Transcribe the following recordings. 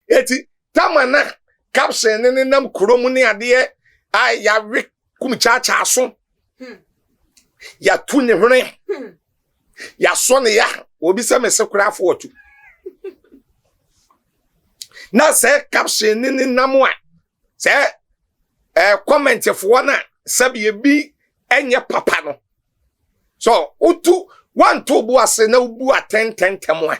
eti tamana caption ne nam kurom ne ade ai ya we Kumchacha aso ya tu ne hwene ya so ne ya obi se me se kura afọ otu na se caption ne nam a se comment fo na sabe bi enye papa no so utu one to bu ase na ubu atenten temo a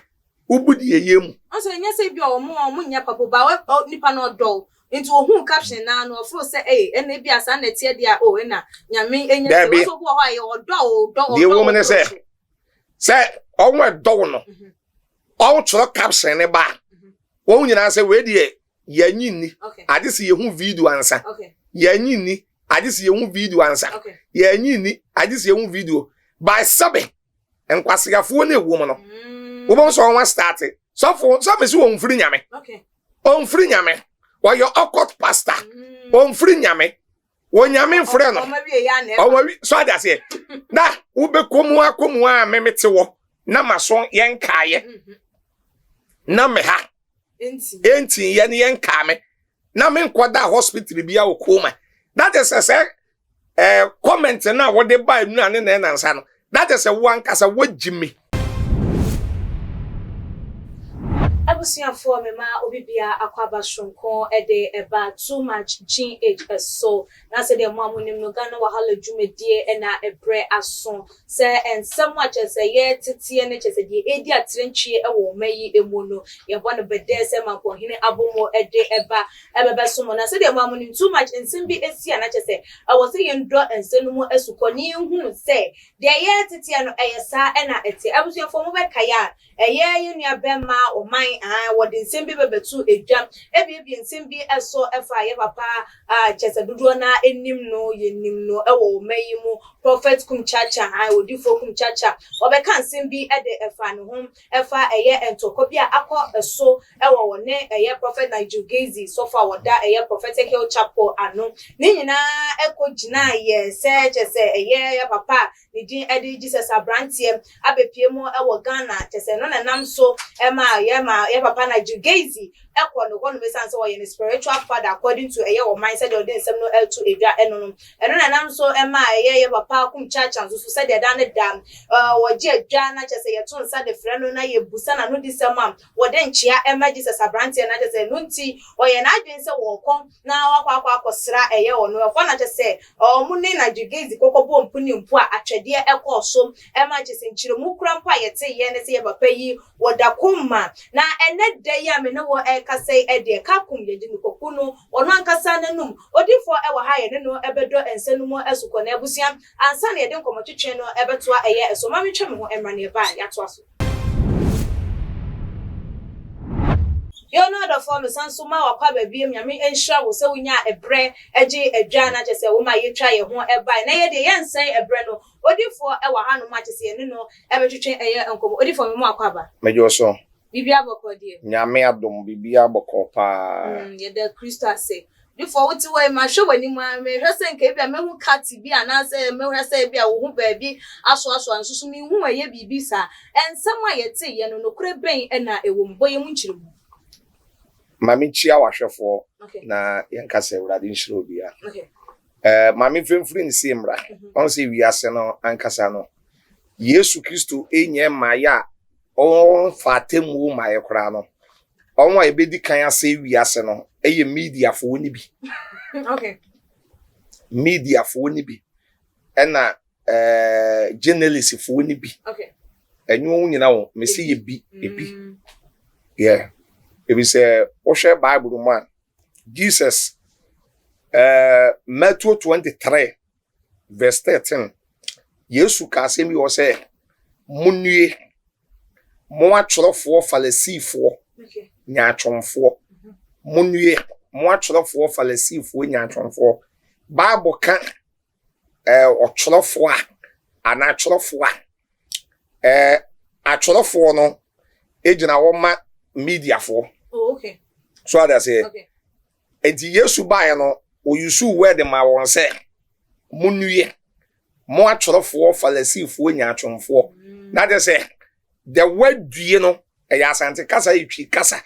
ubu di yeyem so nya se bi o mo nya papa ba nipa no do into ohun caption na no ofro say ene bi asa na tie dia na nyame enya se so bu ho aye odo the woman say onwe do no all choro caption ne ba won nyina say we die yanyi ni ade se yehu video ansa yanyi ni ade se yehu video ansa yanyi ni ade se yehu video by sabe enkwasiafo na ewo mo no wo bon so won start so for so me so won free nyame on free nyame wa your occult pastor on free nyame won nyame free no o ma wi so ade say na wo be komu a memete wo na maso yen kaaye na me ha enti yen ka me na me nkwada hospital bia wo Coma that is say comment na wo de buy nu ane na nansa no that is a one kasa wo jimi abusuafo me ma obibia akwaba shonko ede eba too much GH so na se de mo amonim no Ghana wahala dwumedie na ebre aso se en somewhat se ye titie ne chese die edi atrenchie ewo mayi emu no ye bone bede se manko hine abomo ede eba so mo na se de mo amonim too much ensimbi esia na chese awo se ye ndo ensenumu esuko ni hunu se de ye titie no eyesa na ete abusuafo mo be kaya ye nua bema o man what in Simbi betu a jump, ebi Simbi so efa ye papa chesa dudu na enim no meyimu prophet Kumchacha I would do for Kumchacha or be can Simbi at the efa no home efa a year and tokobia akọ so ewo ne a year prophet Nigel Gaisie so far what that a year prophetic hill chapel anu ni nyina eko jina ye se chese a year papa ni din edi Jesus abrantiem abepie mo ewo Ghana chese no na nam so ye papa Nigel Gaisie ekwo no kono besan so ye spiritual father according to eye o mindset of dem no l2 edwa eno na nam so ye papa Kumchacha so said the dan wo je edwa na chese ye ton sa de frɛ no na ye busa na no disem am wo den chia Jesus abrante na chese no nti o ye na adwen se wo kon na wakwa akosra eye wo no ekwo na chese o mu ne Nigel Gaisie kokobo mpuni mpu a atwede ekɔ so chese nchire mu kura mpa ye te ye ne se ye papa yi wo da Coma na ene de ya me no wo kase ede ka kum ye jimi kokunu ono ankasa nanum odifo ewa ha ye ne no ebedo ensenumo esuko na ebusia ansa na ye de nkomotwetwe no ebetoa eye eso ma metwe me ho emra na eba ya to aso yo no the form sanso ma wakwa babiem nyame enhira wo se wonya ebre eje edwa na chese wo ma ye twa ye ho eba na ye de ye nsan ebre no odifo ewa ha no ma chese ye ne no ebetwetwe eye enkomo odifo me mo akwa ba mejo so bibia boko die nyame adom bibia boko pa ye de Kristo ase before what way ma show wani ma me hwese nka bia me hu kati bi anase me hwese bia wo hu ba bi aso ansusu mi hu eye bibi sa ensem a ye te ye no nokure ben na ewo mboye mu nchirimu mami chia wahwefo na yankasa urade nshiro bia mami femfri nsi mra on se wiase no ankasa no Yesu Kristo enye maya on fatemu maye kra no onwa ebedi kan ase wiase no eye media fo ni bi media fo ni bi ena journalist fo ni bi enyo nyina wo mesi ye bi ebi yeah ebi say o share Bible man Jesus Matthew 23 verse 13 Yesu ka asemi o say munue mo atworofo falasifo nyaatwonfo munue mo atworofo falasifo nyaatwonfo Bible ka otworofo ana atworofo atworofo no ejina wo ma media for so that say enti Yesu bae no o yusu word ma won say munue mo atworofo falasifo nyaatwonfo that is say the word due no e ya asante kasa itwi kasa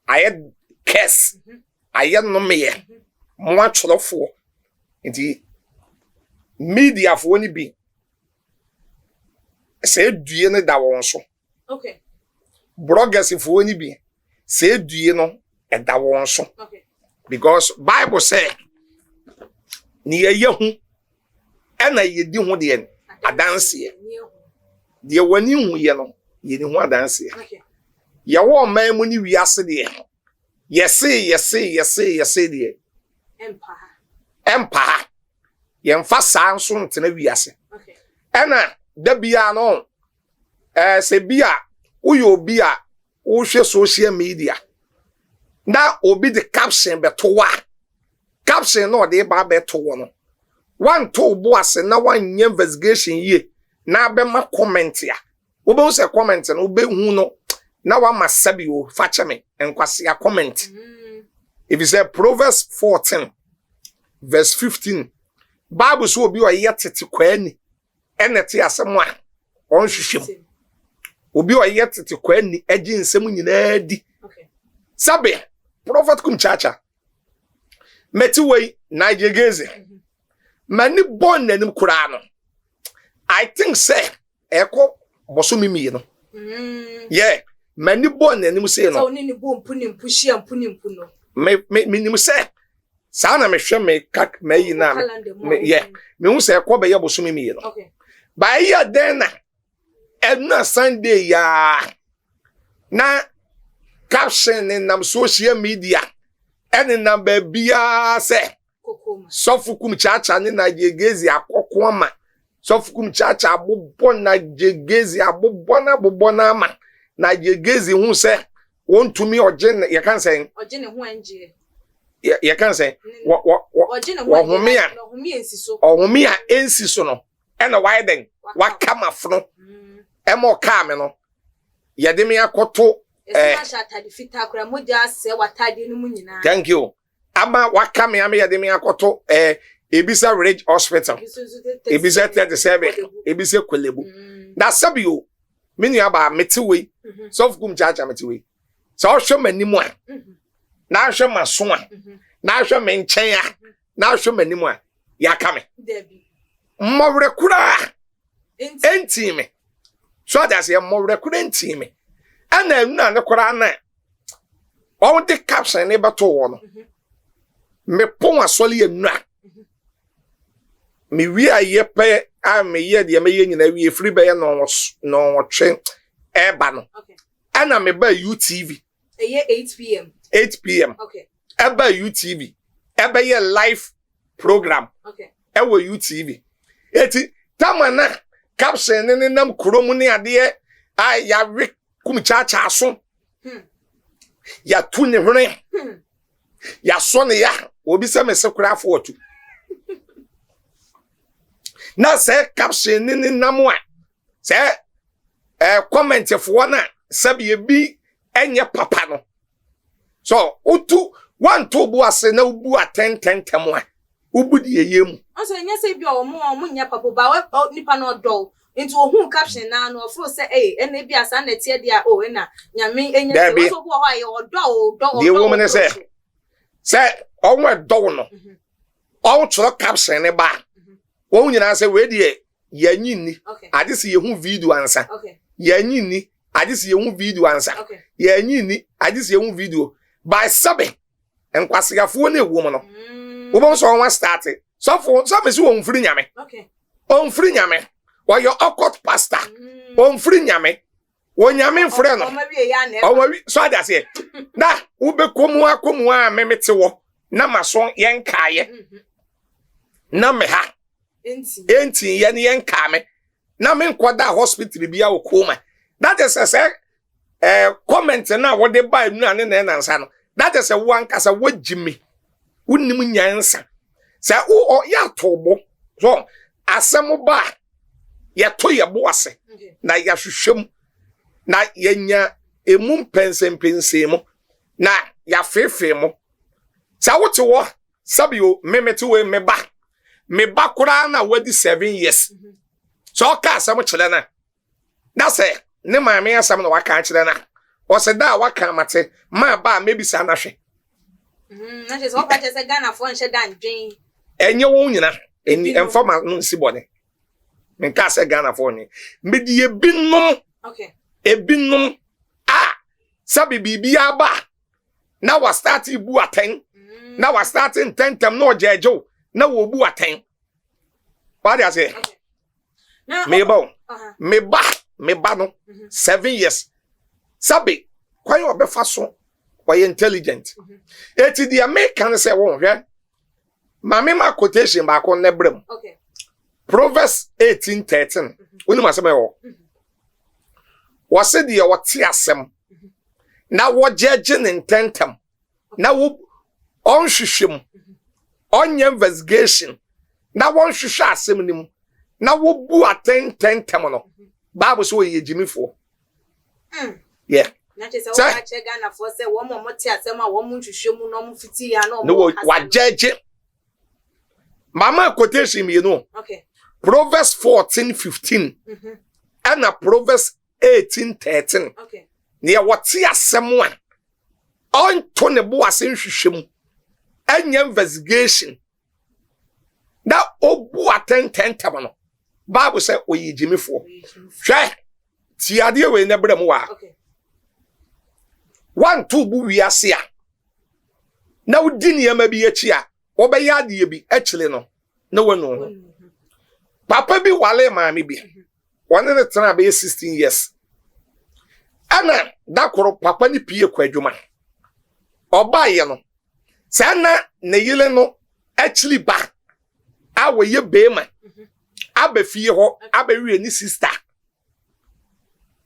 aye curse aye no me mo atwerofo nti media fo ni bi se due ne da won so okay bloggers fo ni bi se due no e da won so okay because Bible say ni ye hu ena ye di hu de adanse de wani hu ye no ye ni hu adanse okay ye wo man mu ni wiase de yes de empire ye mfa saa nso ntena wiase okay ena da bia no se bia uyo obi a wo hwe social media na obi de caption beto wa caption no de ba beto wo no one to bo ase na one investigation ye na be ma comment ya wo be say comment no be hu no na wa masabi o fa cheme enkwase ya comment if you say Proverbs 14 verse 15 Bible so obi o yetete kwani enete asem a on hwehwem obi o yetete kwani agi nsem nyina di okay sabe Prophet Kumchacha meti wey Nigel Gaisie mani born nanim kura no I think say eko boso mimi no yeah mani born nanim say no so ni bo mpuni mpushia mpuni mpuno me nim say sa na me hwe me kak mayi na yeah me hu say eko be ye boso mimi no okay ba ya den na ena Sunday ya na caption in nam social media and number bia say sofu Kumchacha ni na Gaisie akoko ama sofu Kumchacha abobbo na Gaisie abobbo na ama na Gaisie hu say wontumi oje ye kan say oje ne hu anje ye kan say oje ne hu ohome ensiso ohome a ensiso no e na why then wakama fno e mo ka me no ye de me akoto thank you ama wakame ame ya de me akoto ebisa Ridge Hospital ebisa 37 ebisa Kwelebu na sabio menu aba metiwe sof Kumchacha metiwe so hwe manimu a na hwe maso a na hwe menchen a na hwe manimu a ya kame mmowre kura entime so that's ya mmowre kura entime ana enu na kura na on the caption ne beto wo no me pon asole enu a me wi ayepe a me ye de me ye nyina wi free be no twe eba no ana me ba UTV 8 p.m. okay eba UTV eba ye live program okay ewo UTV eti tamana caption ne nam kurom ne ade a ya Kumchacha aso ya tu ne hwene ya so ne ya obi se me se kura afọ otu na se caption ne namu a se comment fo na sabe bi enye papa no so otu one to bu ase na ubu a 10 temo a ubu de yeyem so nya se bi o mo nya papa ba nipa no do into ohun caption na no ofro say ena bi asa na tie dia na nyame enya se so bo ho aye odo the woman say onwe do no on tro caption ne ba won nyina say we de yanyi ni ade se ye hu video ansa yanyi ni ade se ye hu video ansa yanyi ni ade se ye hu video by sabe enkwasegafo na ewo mo no wo bon so on start so for so me se won firi nyame on firi nyame or your occult pastor on free nyame won nyame frɛ no o ma wi so ada se na wo be komu a memete wo na maso yen kaaye na me ha enti yen yen kaame na me nkoda hospital bia wo Coma that is say comment na wo de buy nu ane na nansa no that is wo ankasa wo jimi wonnim nyansa say wo ya tobo so asem ba ya to ye boase na ya hwehwem na yenya emu pensempensem na ya fefe mo sa wote wo sabio memete we me ba kura na wadi 7 years so ka asem kire na say ne maame asem na waka kire na o se da waka mate ma ba maybe sa na hwe Na je so pa che se Ghana fo nche dan dwen. Enye wo nyina enfama no si bone. Me ka se Ghana fo ni. Me di ebinom. Okay. Ebinom sabi bibia ba. Na wa start Bēaten. Na wa start tentem no jejo. Na wo Bēaten. What do I say? Okay. Now me ba no 7 years. Sabi kwa yo be faso kwa intelligent. Eti the American say won hwe. Mame ma quotation ba ko nebrem. Okay. Proverbs 18:13. Uni ma sema yo. Wo se de wo te asem. Na wo judge tentem. Na wo on hwehwem. Onye investigation. Na wo hwehwe asem nim. Na wo Bēaten tentem no. Bible so ye jimifo. Yeah. Na che se wo ka che Ghana fo se wo mo te asem a wo mo hwehwemu no mo fiti ya no mo wa judge. Mama quotation me no. Okay. Proverbs 14:15. And Proverbs 18:13. Okay. Near what see asem a on to ne bo asem hwehwem. Anya investigation. Na Bēaten tentem no. Bible say oyi jimifo. Hwe ti ade we ne brem wa. Okay. 1 2 bu wiase a. Na udi niam bi achi a, wo be ya ade bi akile no. Na wonu. Papa bi wale maami bi. Wone ne tena be 16 years. Ana dakoro papa ni pie kwadwuma. Oba ye no. Sana ne yile no actually ba. Awe ye bema. Abe fie ho, abe wi ni sister.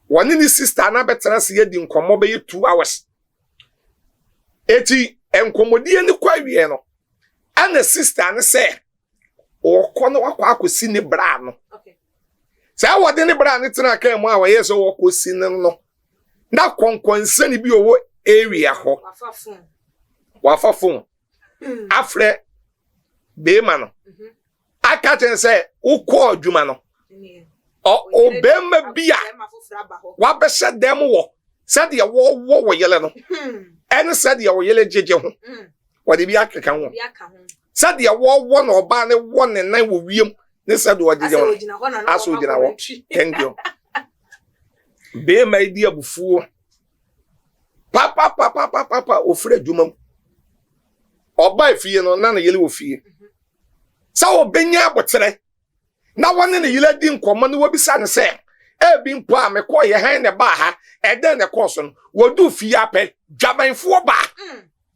Wone ni sister na betena se ye di nkomo be 2 hours. Eti enkomodie ni kwa wie no. Ana sister ne se okọ no wakọ akosi ni bra no. Okay. Sa wode ni bra ne tena kan mu a waye so wakosi no. Na konkonsa ni bi owo area ho. Wafa phone. Afre bema no. Aka ten say ukọ adwuma no. O bema bia. Wa be se dem wo. Said ye wo yele no. Ene said ye wo yele jeje ho. Wode bi akeka ho. Said ye wo no oba ne wo ne nan wo wiem. Ne said wo jeje ho. Aso gina wo. Thank you. Bema idi abufuo. Papa ofre adwuma. Oba efie no na yele wo fie. Sa obenya abotere. Na wone ne yele di nkomo ne wobisa ne se ebi mpo a me ko ye han ne ba ha ede ne koso no wodu fie ape dwamanfo ba.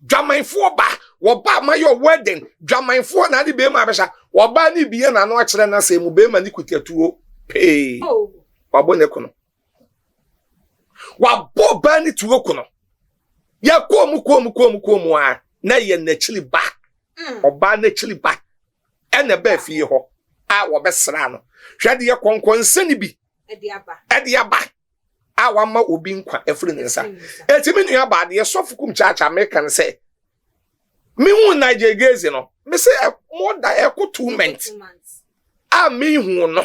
Dwamanfo ba wo ba ma your wedding dwamanfo na de be ma be sha wo ba ni biye na no akere na se mu be ma ni kutatuo pay. Wabo ne kono. Wabo ba ni tuwo kono. Ya komu a na ye na chili ba. Oba na chili ba. Ene ba fie ho a wo be sra no. Hwede ye konkonse ni bi. Ede aba. A wa ma obi nkwa afiri ne nsa. Etimi nua ba de sofu Kumchacha American say. Me hu Nigel Gaisie no. Me say more than 2 months. A me hu no.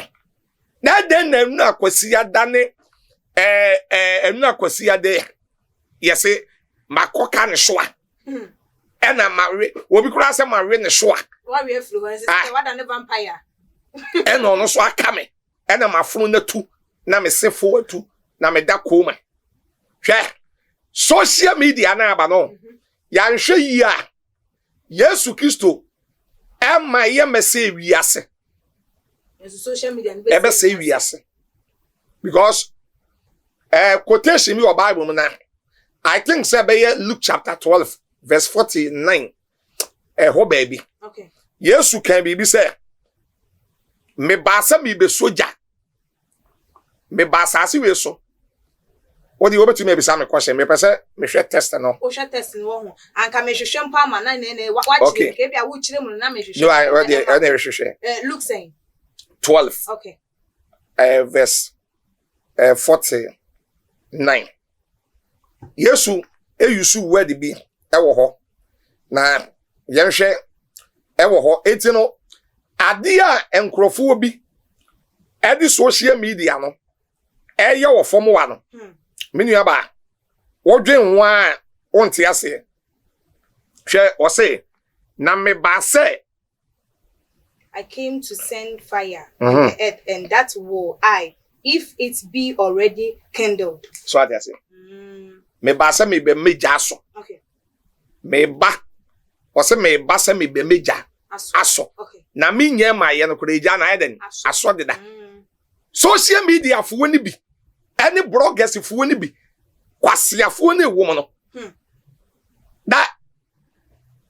Na den na enu akwasi adane enu akwasi ade. Yese makoka ne so a. Ena mawe obi kura se mawe ne so a. Wa we influence say what an vampire. Ena ono so aka me. Ena mafunu na tu na me sefo atu na me da Coma. Hwe social media na aba no. Ya nhwe yi a Yesu Kristo ma ye mese wiase. Yesu social media ebe se wiase. Because quotation me or Bible na I think say be Luke chapter 12 verse 49. Ho baby. Okay. Yesu kan bibi say me basa mi be soja. Me basa si we so. What do you want to maybe some question? Me pese me share test no. O share test no ho. Anka me hwehwe mpa ma na watch okay. Ke bia wo kire mu na me hwehwe. No, I hwehwe. Luke saying 12. Okay. Verse 49. Yesu eyusu word bi ewo ho. Na yenhwe ewo ho eti no ade a enkrofo bi edi social media no eye wo fom wa no. Menu aba wodwen ho a onte ase hwe o say na me ba say I came to send fire in the earth, and that will I, if it be already kindled. So I say me ba say me be meja so. Okay. Me ba o say me ba say me be meja aso. Okay. Na me nye ma ye no koreja na eden aso de da. Social media fo ni bi. Any bloggers fo ni bi. Kwasiafo ni wo mo no. That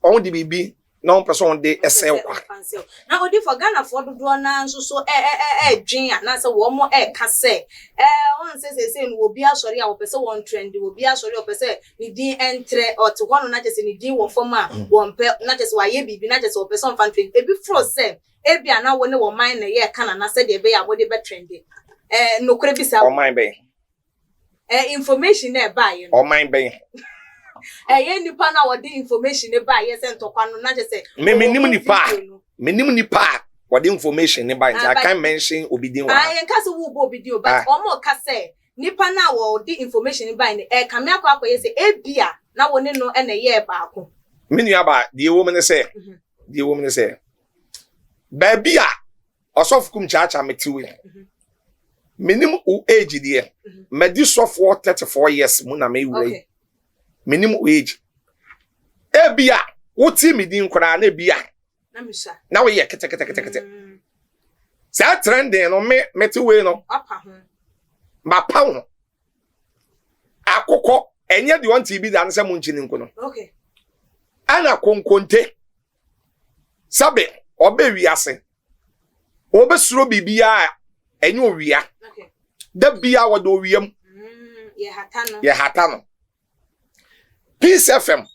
on the bibi no person dey esel kwa. Na odi for Ghana for do na so dwen na say wo mo ka say on say no obi asori a wo pese won trend obi asori o pese ni din entre or to one na just ni din wo form a won pe na just wa ye bibi na just wo pese on fan trend e bi fro say e bia na wo ne wo mind na ye kana na say de be ya wo de be trend no kure bi sa o mind be information na ba ye o mind be ye nipa na wo de information e ba ye say ntokwa no na just say me nim nipa what the information ne ba I can't mention obidin wa en ka se wo bo obidin but omo ka say nipa na wo de information ba ni ka me akwa ye say e bia na wo ne no na ye ba ko me nua ba the woman say ba bia osof Kumchacha metiwe minim o age de me di so for 34 years mu na me wure minim o age e bia wo ti mi din kora na bia na we ye kete sa trending no me metiwe no apa ho ma pa ho akokọ enye de on TV dan se mu nchini nko no okay ana konkonte sabe obe wiase obe suro bibia enye owia okay da bia wodo owiam ye hatano Peace FM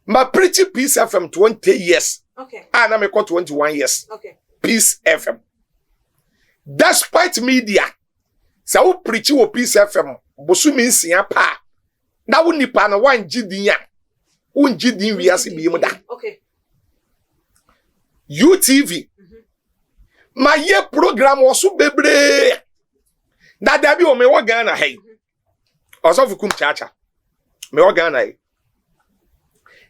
ma preach Peace FM 20 years okay ana me ko 21 years okay Peace FM despite media sa wo preach wo Peace FM bosumi nsia pa na wo nipa na wan gidin a won gidin wiase bi mu da okay UTV ma ye program wo so bebre da bi o me wo Ghana hey osofu Kumchacha me wo Ghana hey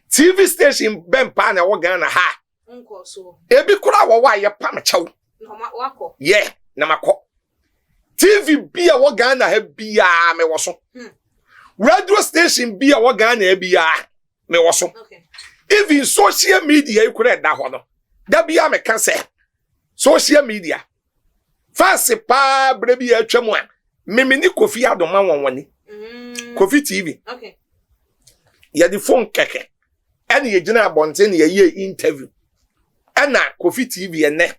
TV station ben pa na wo Ghana ha nko so ebi kura wo wa ye pam chew no ma wako yeah na makọ TV bia wo Ghana ha bia me wo so radio station bia wo Ghana bia me wo so okay even social media you could da ho no da bia me kan say social media fancy pa bre bia atwam a me ni Kofi Adoma wonwani Kofi TV okay ya di phone keke ene ye gina abonte ne ye interview ana Kofi TV ene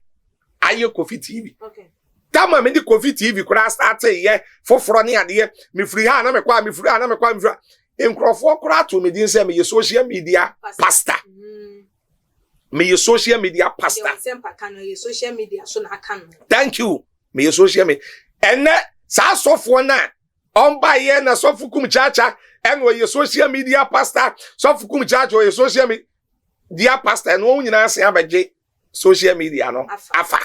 aye Kofi TV okay Tama me di Kofi TV kura start ye foforo ne ade me free ha na me kwa me free ha na me kwa me free enkrofo kura to me din say me ye social media pastor me ye social media pastor ye social media so na aka no thank you me ye social media ene sa sofo na on ba ye na sofu Kumchacha eno ye social media pastor sofu Kumchacha ye social media pastor eno nyina se abaje social media no afa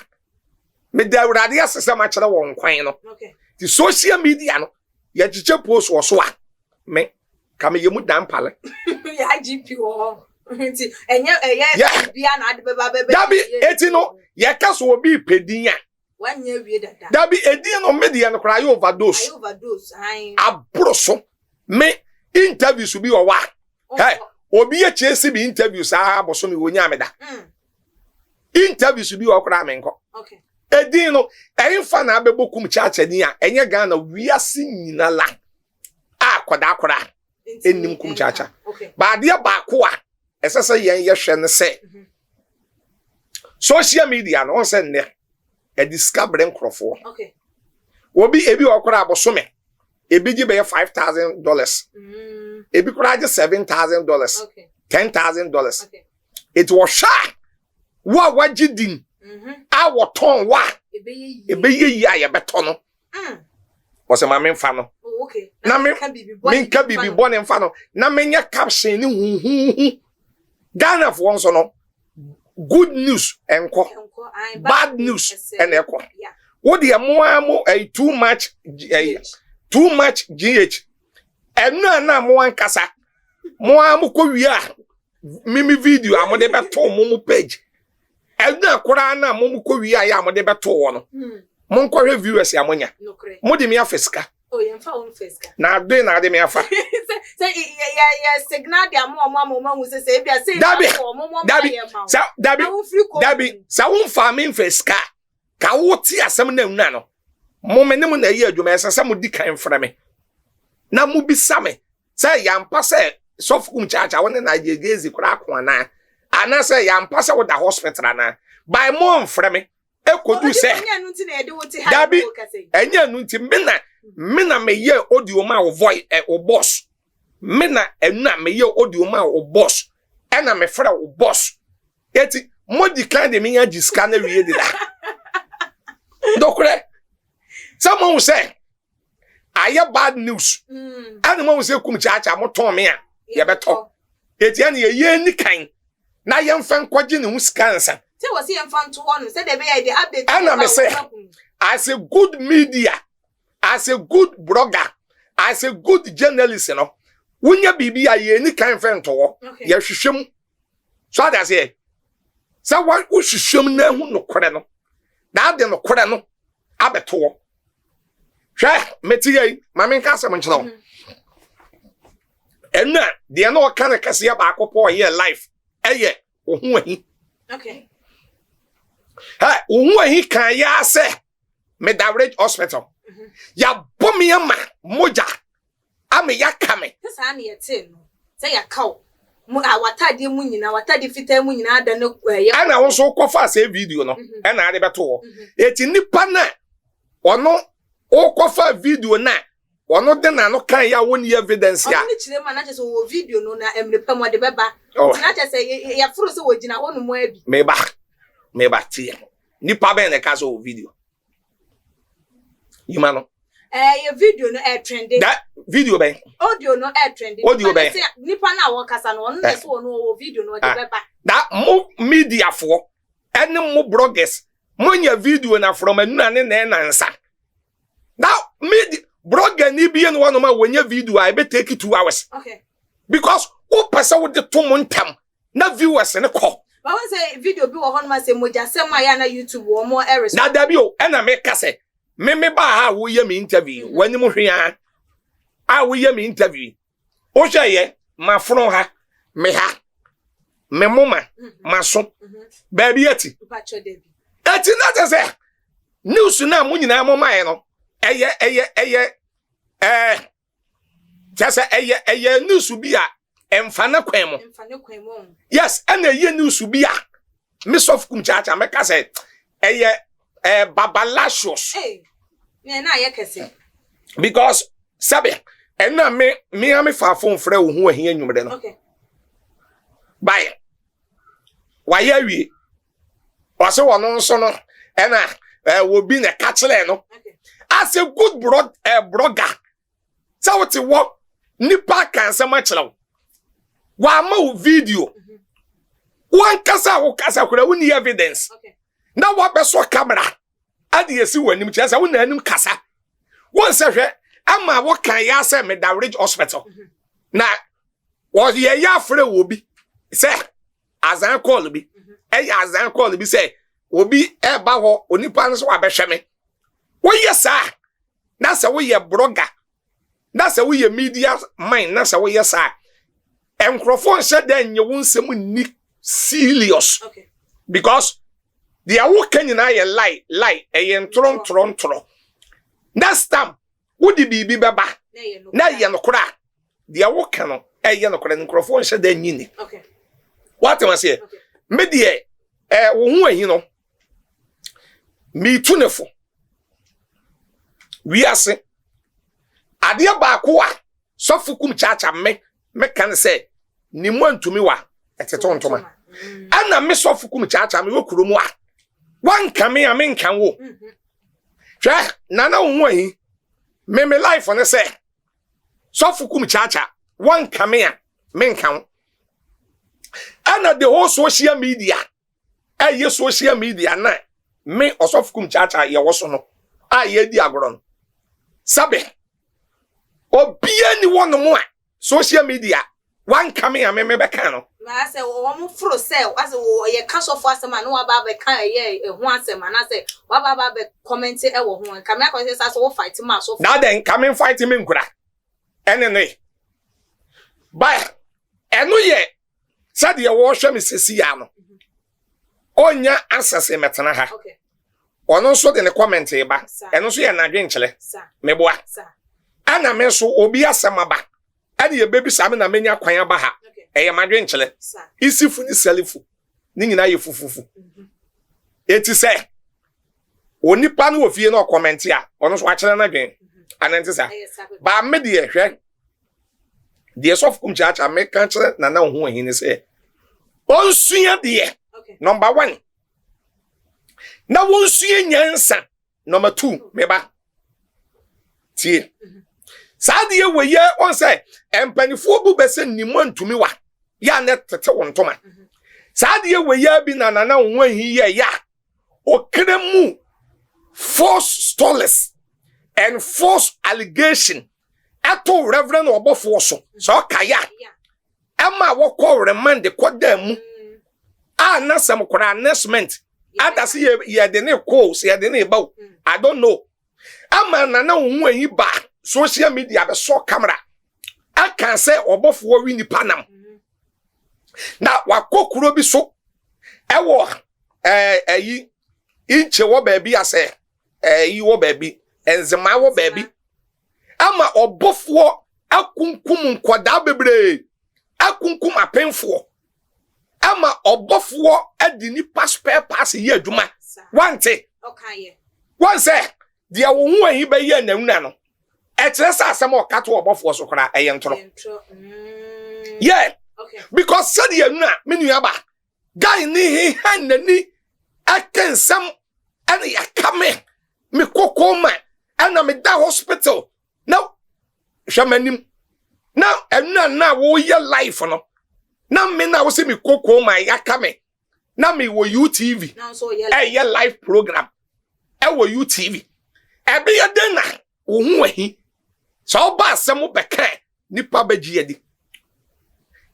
me da urade asesa ma kire won kwan no okay the social media no ya giche post wo so a me ka me yemu dan pale ya GP wo nti enye bia na ade beba dabi eti no ye ka so obi pedin a wanye wie dada dabi edin no media no kra yo overdose abro so me interviews bi o wa hey obi ye chesi bi interviews a aboso me wonya me da interviews bi o kra me nko okay edin no enfa na abebo Kumchacha ni a enye Ghana wiase nyina la akoda akora enim Kumchacha ba de ba ko a esese yen ye hwe ne se social media no se ne e discover nkrofo okay obi ebi okora abosome ebi gi be $5,000 ebi kora gi $7,000 okay $10,000 okay it was sha wa wagidin awo ton wa ebe ye ya beto no o se ma me mfa no okay na me nka bibi bone mfa no na menye caption ni huhuhu Ghana for so no good news enko bad news enko wo de mo too much GH enu na mo ankasa mo am ko wi a mimi video amode beto mo page na kura na mo ko wi aya amode beto wo no mo nko hwe viewers ya monya mo de me afesika yemfa won feska na ade na ade me afa say ya signal dia mo say bia say dabi sa won fa me feska ka wo ti asem na nna no mo menem na yi adwuma esa mo di kan fra me na mo bisa me say yampa say sofu Kumchacha won na Gaisie kura ko na ana say yampa say wo da hospital na by mo fra me ekodu say dabi enya nu nti mina me ye audio ma wo voice o boss mina ena me ye audio ma o boss ena me fra o boss eti mo di kan de me ya jiska na wie de da dokure someone say aya bad news and mo say Kumchacha mo ton me a ye beto eti ene ye ni kan na ye mfa nkwaje ne hu scansa say was ye mfa nto on say de be ye the update ana me say as a good media, as a good blogger, as a good journalist, you know, when you be any kind of friend to work, you should show. So that's it. So what we should show me now no credit. That then no credit no. Abeto. Sure, metie, mama kasa manchlo. And na they no kind of kasi ba akopo here life. Eye, ohun ahi. Okay. Ha, ohun ahi kan ya say me direct hospital. Ya bomi ama moja. Ame ya kame. Sasa na yete no. Say ya kaw. Mu awatade mu nyina, watade fita mu nyina da no ya. Ana won so kofa say video no. Ana ade beto. Eti nipa na ono o kofa video na ono de na no kan ya woni evidence ya. Oni chire ma na che so video no na emrepa mo de beba. Na che say ya furu se wogina wonu mo abi. Me ba tie. Nipa be na ka so video. Yimano. Your video no air trending. That video be. Audio no air trending. Audio be. Nipa na wo kasa no no so no video no de beba. That mo media for any mo bloggers. Mo nya video na from anu ne na nsa. Now media blogger ni bi no one ma wonya video I be take 2 hours. Okay. Because who person with the 2 months na viewers ne call. But when say video bi wo hon ma say moja say ma ya na YouTube wo mo errors. Na da bi o e na me ka say me ba ha wo ye me interview wani mo hwea a wo ye me interview o hweye ma fron ha me moma maso ba bi ati ati na say news na mo nyina mo mai no eye just eye news bi a emfa na kwan mo yes and eye news bi a Miss of Kumchacha me ka say eye babalashos na ye kese because sabe and na me fa phone frɛ wo hu ahia nwumre no okay bye why awie wase wono nso no na wo bi na ka kire no as a good blogger so what wo nipa kan se ma kire wa ma video one kasa wo kasa kura wo ni evidence okay na wo be so camera ade yesi wanim tiasa wo nanim kasa won se hwe ama wo kan ya se me direct hospital na wo ye ya frɛ wo bi se azan call bi azan call bi se obi e ba ho onipa nso wa behwe me wo yesa na se wo ye blogger na se wo ye media man na se wo yesa enkrofo nse dan nye wo nsem ni serious okay because they are working na ye lie tron next time wo di bibi beba na ye no kora they are working no ye no kora microphone she da nyini okay what am I say me de wo hu ahi no me tunefo wi ase ade ba ko a sofu Kumchacha me kan say ni mo antumi wa etetontoma ana me sofu Kumchacha me wokuromu a wan kame a men kan wo hwa nana wo ahi me life on say sofu Kumchacha wan kame a men kan ana the whole social media social media na me osofu Kumchacha ye wo so no a ye di agoro no sabe obia ni wono mo a social media wan kame a me be kan no I say, "Oh, fro sell." I say, "Oh, you cash off for some man. No, about the kind of one sem." And I say, "What about the commenting? Oh, one come here because that's all fighting man. So now then, come and fight him in Kura. Anyway, but ye said you wash me Siciano. Onya answers him at Tanaha. okay, Or no so in the comment here, and also an adventure. sir, Meboa. sir, Anna Meso Obia Samaba. And your baby Samina Menia Quaya Baha. okay, A adventure. sir, Isi fu ni selifu. Nina ye fufu. Eti say. Oni pa no ofie no comment ya. Ono so akere na dwen. Anante sa. Ba me de hwe. De so Kumchacha me kan kire na na ho hin say. Onsuya de. okay, Number 1. Na wonsuya nyansa. Number 2, meba. Tie. Saade we ye on say empanifo bu bese nimu antumi wa. Ya net tete wontoma. Saade we ye bi na ho hin ye ya. Okremu false stories and false allegation ato reverend obofo so kaya ama wo call remand kwada mu na some announcement adase ye de ne calls ye de ne ba I don't know ama na ho yi ba social media be so camera I can say obofo wi ni panam na wakokuro bi so ewo ayi inche wo baby ase yi wo baby enzema wo baby ama obofo akunkum nkoda bebre akunkum apenfo ama obofo adi ni passport pass ye adwuma wante okay, wan say de wo hu ahi be ye nanuna no e kire sa asem o kato obofo so kora eye ntoro yeah okay, because said ye nuna menu aba guy ni he hanani akensam and ya come me Coma and me da hospital now shamanim now and na wo ye life no now me na wo se me Coma ya come now me wo UTV now so ye live program wo UTV e be ye den na wo hu ahi so ba asem be kan nipa ba giedi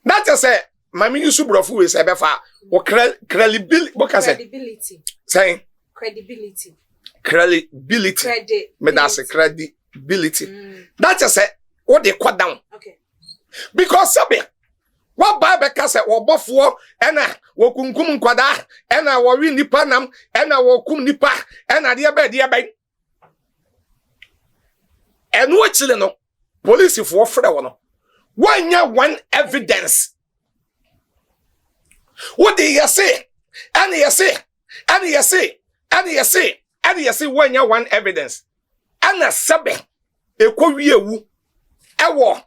that just say mami yusu brofu we say be fa wo credibility credibility saying credibility. Me that's a credibility. That just say what they cut down. Okay. Because sabe what Bible can say wo bofo ena wo kunkum kwada ena wo wi nipa nam ena wo kum nipa ena de be eno chile no police for frɛ wo no wanya one evidence what they say and you say wanya one evidence ana sabe ekowie wu ewo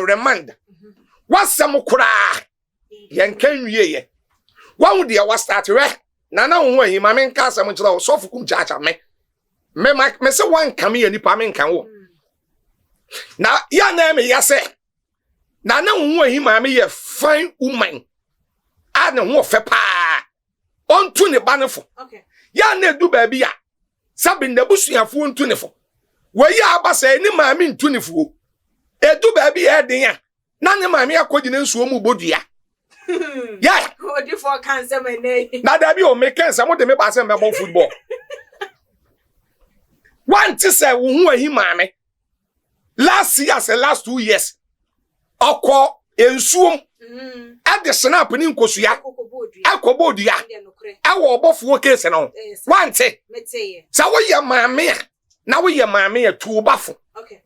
remand wasam kura yenkan wie ye wahu de wa start re na ho ahi ma men ka asam kira so fukum chacha me se wan kam ye nipa men kan wo na ya na me ya se na ho ahi ma me ye fine woman ana ho fe pa ontu ne banefo okay ya na edu ba bia sabi ndabusuafo ontu ne fo we ya abasa ni ma me ntu ne fo edu ba bia den ya na ne ma me akodi ne nsuo mu bodua yeah odi for cancer me na da bi o me cancer mo de me ba se me bon football one to say wo hu ahi ma me last year say last 2 years okọ ensuom ade snap ni nkosua akobodua awo obofo case no one te sa wo ye maame na wo ye maame ya tu bafo okay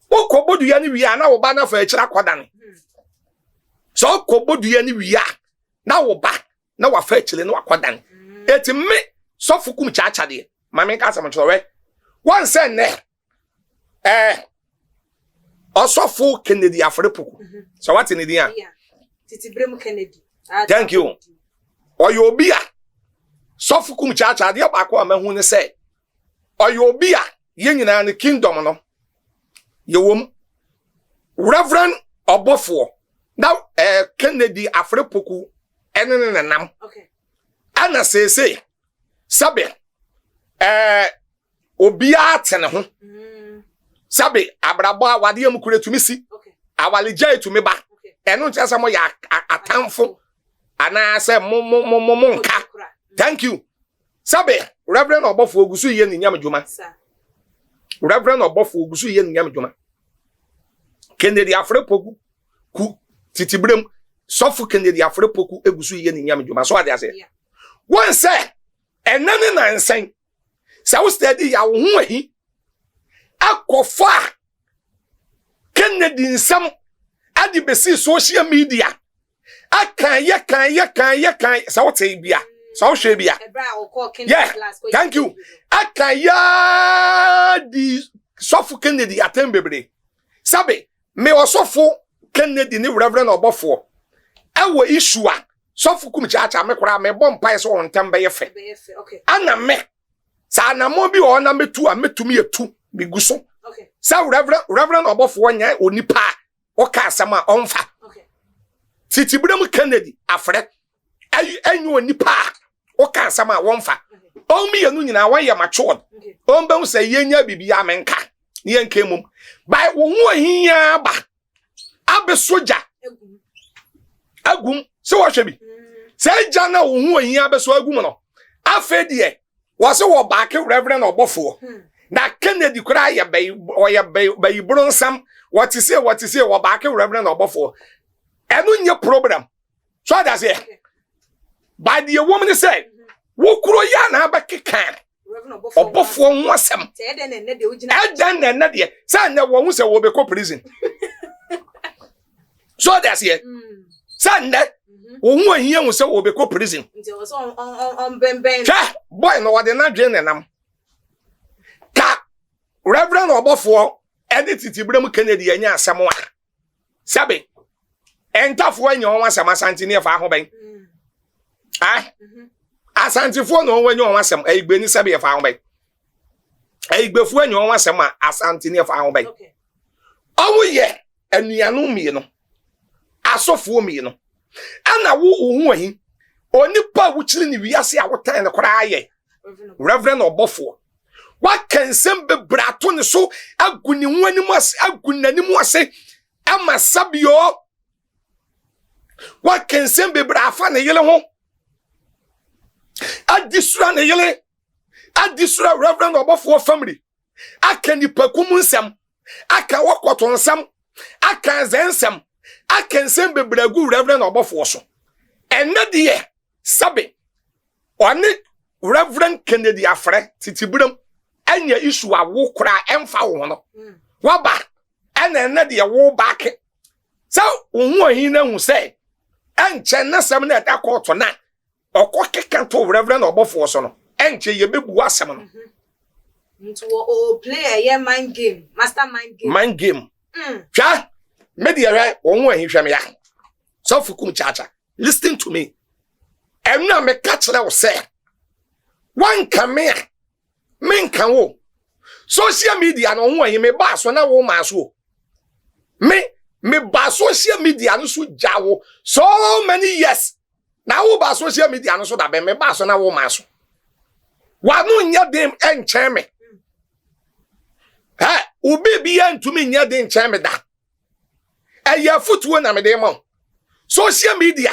okobodua ni wi na wo ba na fa akira kwada ne so okobodua ni wi na wo ba na wa fa akire na wakwada ne eti me so fukum chacha de maame ka sam chore one say ne Osofo Kennedy Afrepoku. So what in the yeah Titi Brem Kennedy thank you oyobia Sofo Kumchacha de obako amahu ne say oyobia ye nyina ne kingdom no ye wom Reverend Obofo now Kennedy Afrepoku enene nam okay ana say sabe obia tene ho sabe abrabo awade am kure tumi si okay awale jai tumi ba eno nche asa mo ya atamfo ana se mo nka thank you sabe reverend obofo ogusu ye ni nyam djuma reverend obofo ogusu ye ni nyam djuma Kennedy Afrepoku ku titibrem sofu Kennedy Afrepoku egusu ye ni nyam djuma so ade ase won say enane na nsen sa wo steady ya wo hu ahi akofa Kennedy nsam adi besi social media akan sa wo te bia sa wo hwe bia yeah thank you akaya di sofu Kennedy atembebre sabe me osofu Kennedy ni reverend obofo ewo issue a sofu Kumchacha me kora me bom pai so on tembe ye fe okay ana me sa na mo bi o na metu a metumi etu biguso okay sa reverend obofo nya onipa o ka asama onfa okay titibrem Kennedy afre enyu onipa o ka asama wonfa o mi yenu nyina wan ye matured o mbe se yenya bibia menka ye nkemum by wo hu ahia ba abe soja agum se wo hwebi se jana wo hu ahia abe so agum no afedie wo se wo back reverend obofo na Kennedy kura ya bay bronsam what you say wo back reverend obofo enu nye problem so that say by the woman say wo kuro ya na abekekan obofo ho asem eden na de ugina eden na de say na wo hu say wo be ko prison so that say say na wo hu ahia hu say wo be ko prison nti o so on bemben boy no wade na dwen nenam ka reverend obofo edit titibrem Kennedy anya asem wa sabe entafo anya won asem asante ne fa ho ben asantifo no won anya won asem aigbeni sabe ye fa ho ben aigbefo anya won asem asante ne fa ho ben okay owo ye anuanu mi no asofo mi no ana wo hu ahi onipa wo chiri ni wiase a wotan ne kora aye reverend obofo wa kensem be brato ne so aguni wanimu ase agunanimu ase ama sabio wa kensem be brafa ne yele ho adisura ne yele adisura reverend obofo family akani pakum nsem aka wakoto nsem aka zensem akensem be bragu reverend obofo so enne de sabe oni reverend Kennedy afre titibrem anya issue a wo kura emfa wo no waba enne de wo back so wo hin na hu say enche na sem na da court na okokeka to reverend obofo so no enche ye bebu asem no nti wo play a mind game mind game twa media right wo hin hwem ya so fukum chacha listen to me enna me catch le wo say one come here men kan wo social media no ho hin me ba so na wo ma so me ba social media no so jawo so many years na wo ba social media no so da be me ba so na wo ma so wa no nya dem enchen me ha ubi bi antumi nya dem enchen me da aya futuo na me dem mo social media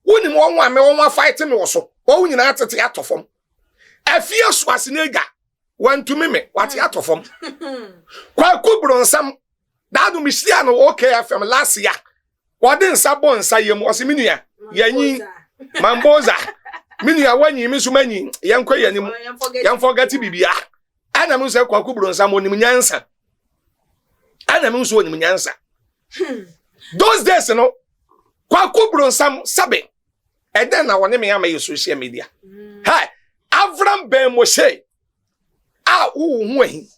woni mo won ame won fight me wo so wo nyina atete atofom afia so asenega wantumi me wate atofom kwa kubronsam dadu mishia no okay FM last year wode nsabo nsa yem oseminua yanyi mamboza minua wanyi mi so manyi yankwa yanim yamfogati bibia ana mi so kwa kubronsam onim nyansa ana mi so onim nyansa those days no kwa kubronsam sabe eden na woni me am social media ha Avram Ben Moshe a hu ahi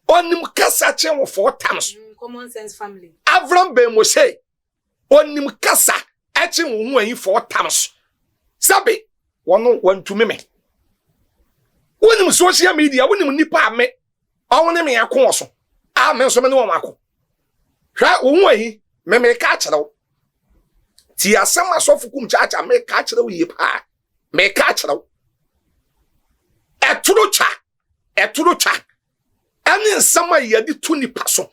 onim kasa che wo 4 times common sense family Avram Ben Moshe onim kasa ache wo hu ahi 4 times sabe wono wantumi me wonim social media wonim nipa ame awone me yakon so a me so me no mako hwa wo hu ahi me ka kyerɛw ti asem asofu Kumchacha me ka kyerɛw yi pa me ka kyerɛw eturu cha ani nsama yadi tu nipa so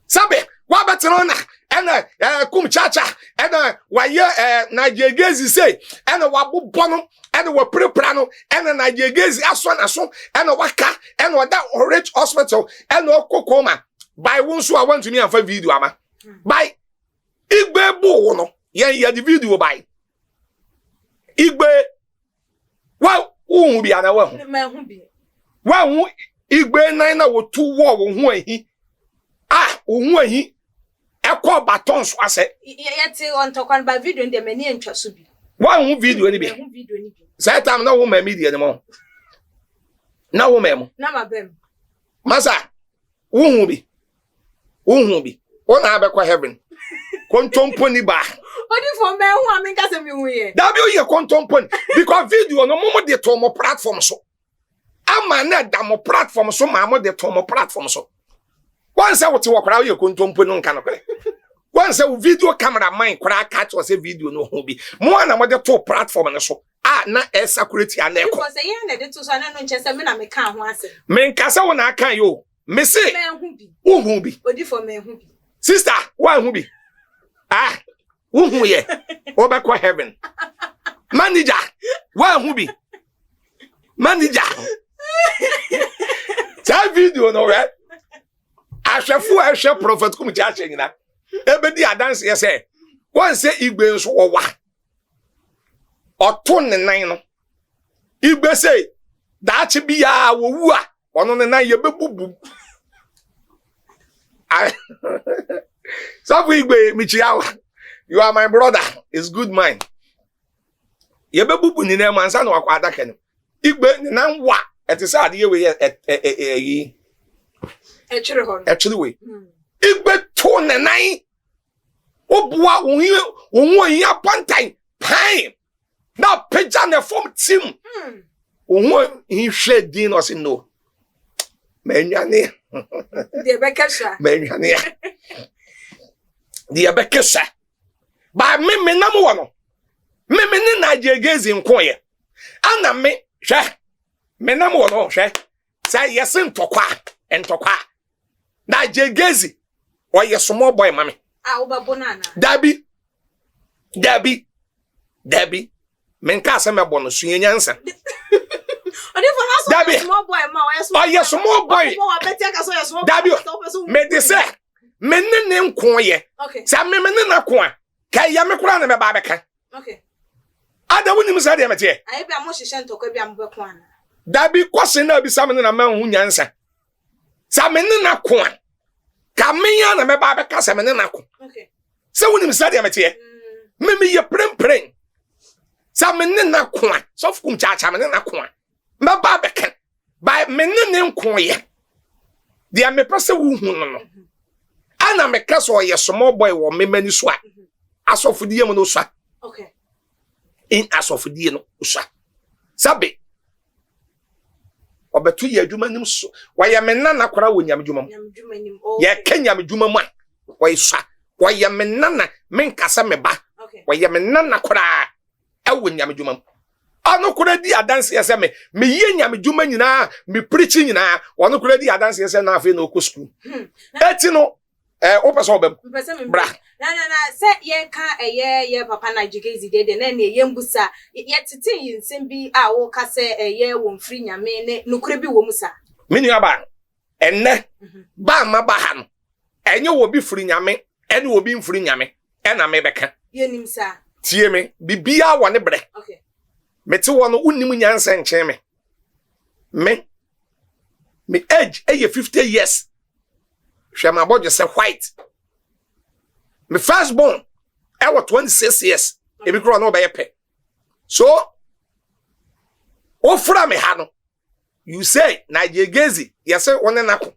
sabe wa betrona ena Kumchacha ena waye Nigel Gaisie say ena wabobɔ no ena waprepra no ena Nigel Gaisie aso na so ena waka ena oda Orange Hospital ena Coma by wonso a want to me afa video ama by igbe bu no ye the video by igbe wa hu bi ana wa hu me hu bi wa hu igbe nan na wo tu wo hu ahi hu ahi ekọ baton so ase yeti on tokwan ba video ndem ani entwa so bi wa hu video ni bi say time na wo ma media ni mo na wo memo na mabem masa wo hu bi o na abekwa heaven kontompo ni ba odi for me hu am nka se mi hu ye da bi o ye kontompo because video no mo de to mo platform so ama na da mo platform so ma mo de to mo platform so once I would walk around your contompo no can okay. Once a video camera mine crack catch was a video no hobby. More than what the top platform and so na security and echo. Because a year to so no chance me na me kan ho ase. Men kasa wona kan yo. Me say who be. Odi for me hu bi. Sister, why who be? Who ye? Obekwa heaven. Manager, why who be? Manager. That video no right? Ahwefu prophet Kumchacha nyina ebedi adanse ye say won say igbe nso owa oto ne nan no igbe say daachi bia wo wu a ono ne nan ye bebubu so igbe michiawa you are my brother is good mind ye bebubu ni na mansa na wakwa adaka ni igbe ni nan wa etisa ade ye we yi actually we igbe to ne nan obua won yi apantan pan na peja na form team won yi hwe din no say no menwane de bekesha menwane de bekesha ba me na mo wono me ni Nigel Gaisie nkoye ana me hwe me na mo wono hwe say yes ntokwa Nigel Gaisie oye small boy mami obabonana Dabi menka asem ebo no suyenyansa odi for na small boy ma oye small boy Dabi me de say me ne nkoye sa me na ko a ka ya me kura na me ba beka okay ada wonim sa de mete ayi bia mo hihye ntokwa bia mo beko ana Dabi kwase na bi sa me na ma hu nyansa sa me na ko a ka me ya na me ba beka sa me na ko okay se wonim sa de mete me ye prem sa me na ko a so Kumchacha me na ko a me ba beka ba me ne nko ye dia me pese wo hu no ana me ka so ye small boy wo me mani so a asofudie mo no so okay in asofudie no so sabe obetu ye adwuma nim so waya me nana kora wo nyam adwuma nim ye kenya adwuma mu a wo so waya me nana me nkasa me ba waya me nana kora wo nyam adwuma ano kora di adanse yese me ye nyam adwuma nyina me preach nyina wono kora di adanse yese na afi na okọ school eti no o pese obem bra na se ye ka ye papa Nigel Gaisie de na ye mbusa ye tete yinsem bi a wo ka se ye wo mfiri nyame ne nukure bi wo musa mini aba enne ba ma ba ha no enye wo bi firi nyame ene wo bi mfiri nyame ena me beka ye nim sa tie me bibia wo ne bre okay mete wo no unnim nyansa nchen me age 50 years hwe ma bojo se white my firstborn I was 26 years ebi kro no be yepe so ofra me ha no you say Nigel Gaisie yes one na ko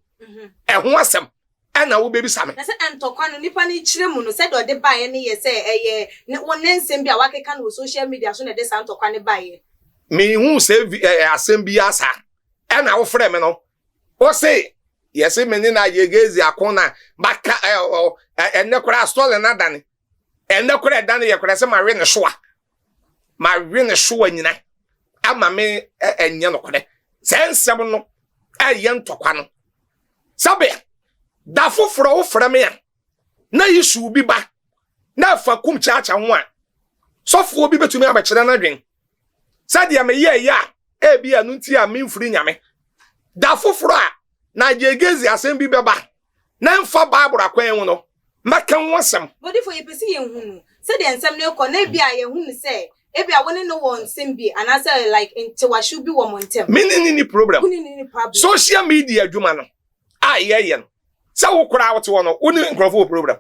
ho asem ana wo bebi same na se entokwa no nipa ni kire mu no se do de bae ne ye se ne won nsem bi a wakeka no social media so na de santokwa ne bae me hu se asem bi asa ana wo frɛ me no o say yes me ni Nigel Gaisie akona baka enne kura stole na dane enne kura dane ye kura se ma we ne soa nyina ama me enye no kure sensem no aye ntokwa no sabe da foforo wo frɛ me a na issue bi ba na fa Kumchacha ho a sofo obi betumi abekere na dwen sadia me ye ya e bia no nti a memfiri nyame da foforo a na Gaisie asem bi beba na mfa Bible akwan hu no maka nwasem body for yepesi ye hunu se de ensem ne ko na bia ye hunu se e bia woni no won nsem bi anase like into washu bi wo montem ni problem ni problem social media adwuma no a ye no sa wo kura wote wo no woni nkrofo problem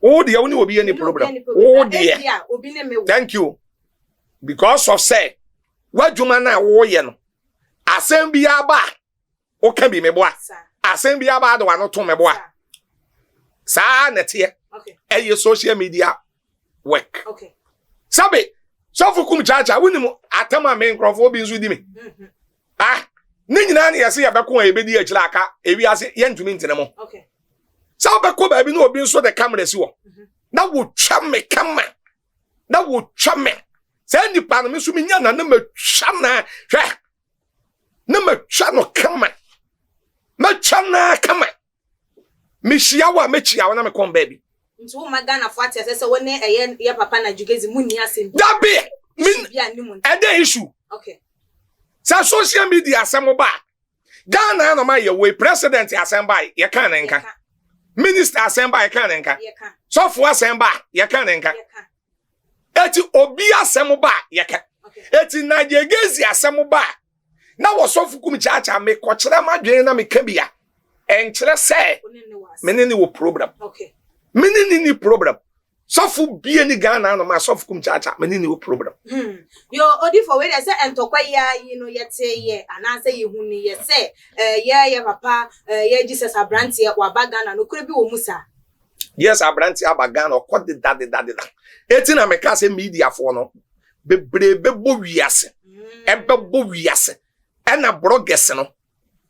oh dear woni obi any problem oh dear obi ne me thank you because of say wadwuma na wo ye no asem bi aba o ka bi meboa asem bi aba do wano to meboa sa netie okay e social media work okay sabe so for Kumchacha woni mu atama me nkrofo obi nso di me ni nyina na yesi ya beko e bedi akira aka ewi ase ye ntumi ntene mo okay sa beko ba bi na obi nso de camera si wo na wo twa me kama na wo twa me sa nipa no me so me nya na ma twa na hwe na ma twa no kama ma twa na kama me hia wa me chia wa na me kon ba bi nti wo magana fo ate se woni ye papa na Gaisie munni asem da be min ede issue okay sa social media asem ba Ghana no ma ye we president asem ba ye kan nka minister asem ba ye kan nka so fo asem ba ye kan nka eti obi asem ba ye kan eti na Gaisie asem ba na wo so fu Kumchacha me ko kire madwen na me ka bia en kire se menene wo problem okay menene ni problem so fu bia ni Ghana no ma so fu Kumchacha menene wo problem yo odi for we dey say entokwa ya yete ye anase ye hu ni ye say ye papa ye Jesus abranti wa bagana no kure bi wo musa yes abranti abagana okọ de dade eti na me ka say media fo no bebrebe bo wiase ebebo wiase ena bloggers no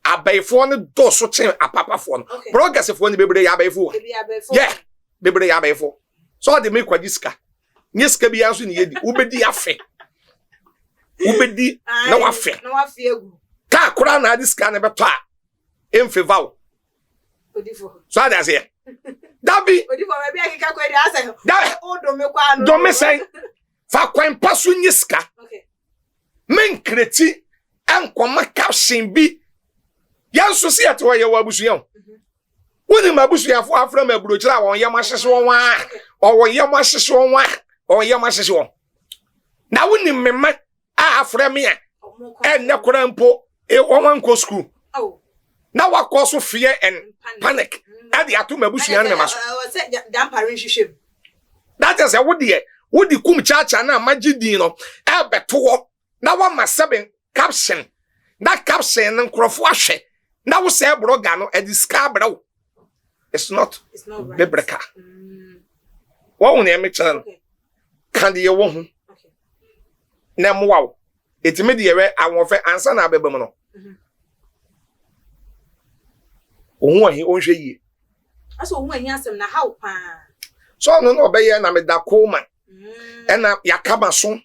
abaifo no do so chen apapafo no bloggers fo ni bebre ya abaifo yeah bebre ya abaifo so de me kwajiska nyeska bi anso ni yedi ubedi afe ubedi na wafe egu ka kura na diska na beto a emfeval odifo so ada say dabi odifo me bi akika kwa dia say odo me kwa no do me say fa kwan paso nyeska okay men kreti ankoma caption bi yanso se yeto ye wabusuyan woni mabusuafo afra maburochira won yam ahyehye won wa owon yam ahyehye won wa owon yam ahyehye won na woni memma a afra me a enne kora mpo won ko school na wakọ so fear and panic ade ato mabusuan ne maso dan parent hwehwem that is a wodi Kumchacha na magidin no e beto na wa ma7 caption na caption nkrofo ahwe na wo say blogger no e discover it's not right. Biblical wo won e me chan kan de ye wo hu na mo wa etime de ye we awon fe ansa na abebam no ohun ahi o hwe yie aso ohun ahi asem na how pa so no obeye na me da Coma ena yakaba so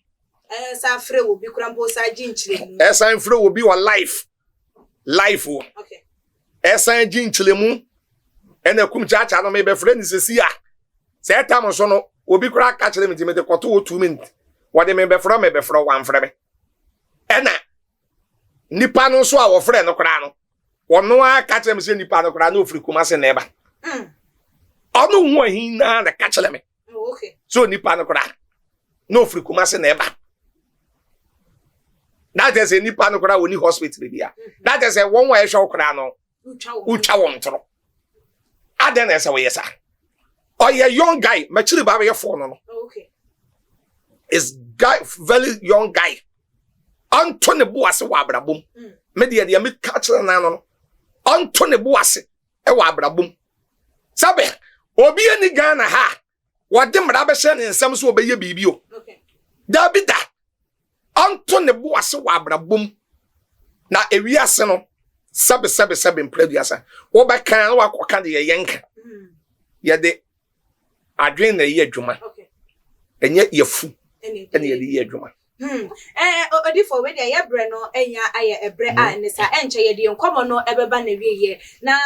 sa frɛ wo bi krampo sa ginchilemu san frɛ wo bi wa life wo okay san ginchilemu ena Kumchacha no me be frɛ ni sesi a se tam so no obi kra ka kire me timete kɔto wo 2 minutes wode me be frɛ wan frɛ me ena nipa no so a wo frɛ no kra no wono a ka kire me se nipa no kra no ofiri Kumase na eba ono hu ahin na ka kire me okay so nipa no kra no ofiri Kumase na eba. That is a nipa no kra woni hospital bia. That is a one way show kra no. Ucha won tro. Aden ese we yesa. Or a young guy, machiri ba be for no. Okay. Is guy very young guy. Antone Boase wa abrabom. Me de me catch na no. Antone Boase e wa abrabom. Sabe, obi ani Ghana ha. Wode mra be hye ne nsam so obeye bibi o. Okay. Dabida Antone Boase wa abrabom na ewiase no sebe mpladuasa wo be kan wa koka de yenka ye de adwen na ye adwuma okay enye yefu ene ye de ye adwuma Odi for we dey yebre no enya aye ebre a ne sa enche ye de nkomo no ebeba na wiye na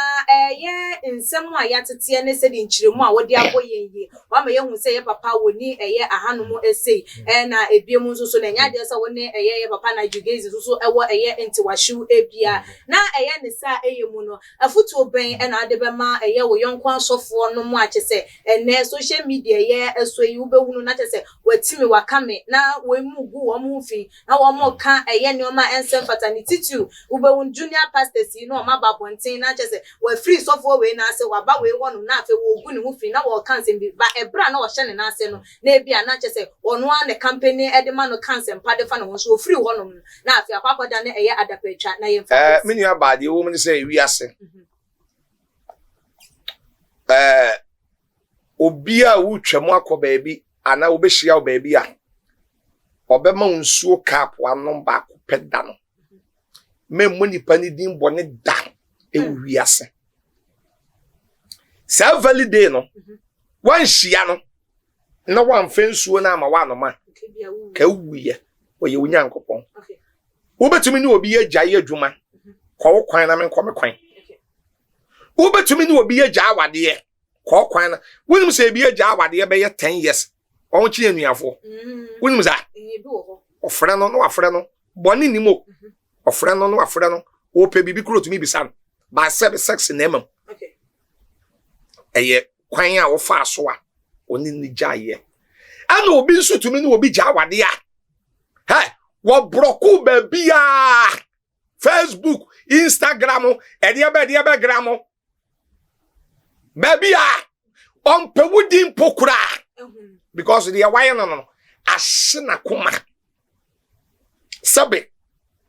ye nsem a yatete ne se de nchiremu a wode aboye ye wa ma ye hu se ye papa woni eye ahanomo esei na ebiemu nso so na nya de se woni eye ye papa na Gaisie so ewo eye enti wahyew ebia na eye ne sa eyemu no afutu oben na ade be ma eye wo yonko asofo no mu a chese ene social media ye eso yi wo behunu na chese watimi wakame na we mu wo fi na wo mo ka eye ne o ma ensem fatanity tu ubewun junior pastors no o ma babontin na chese we free sofo we na ase wa ba we wonu na afi wo gu ne mu fi na wo cancel bi ba ebra na wo hye ne na ase no na ebia na chese ono a ne company edema no cancel pa de fa no so free wonu na afi akwakoda ne eye adapetwa na ye mfa menu abade wo mu say wi ase obi a wo twam akoba bi ana wo be hia wo ba bi a obema nsuo cap wanom ba ko peda no memmo nipa ni din bone da ewi ase sa validate no wan hia no na wan fa nsuo na ama wanoma ka wuye oye onyankopon wo betumi ni obi agyaye adwuma ko kwan na men ko me kwan wo betumi ni obi agya awade ko kwan na wonim se bi agya awade be ye 10 years on chi enuafo wonim za ofre no no afre no boni ni mo ofre no no afre no o pe bibi kuro tumi bisan ba se be sex na emam eye kwan a wo fa so a oni ni gyaye ana obi nso tumi ni obi gya awade a he wo broku ba bia Facebook Instagram ede be gram ba bia on pe wudi mpokura because the why no ashina Coma sabe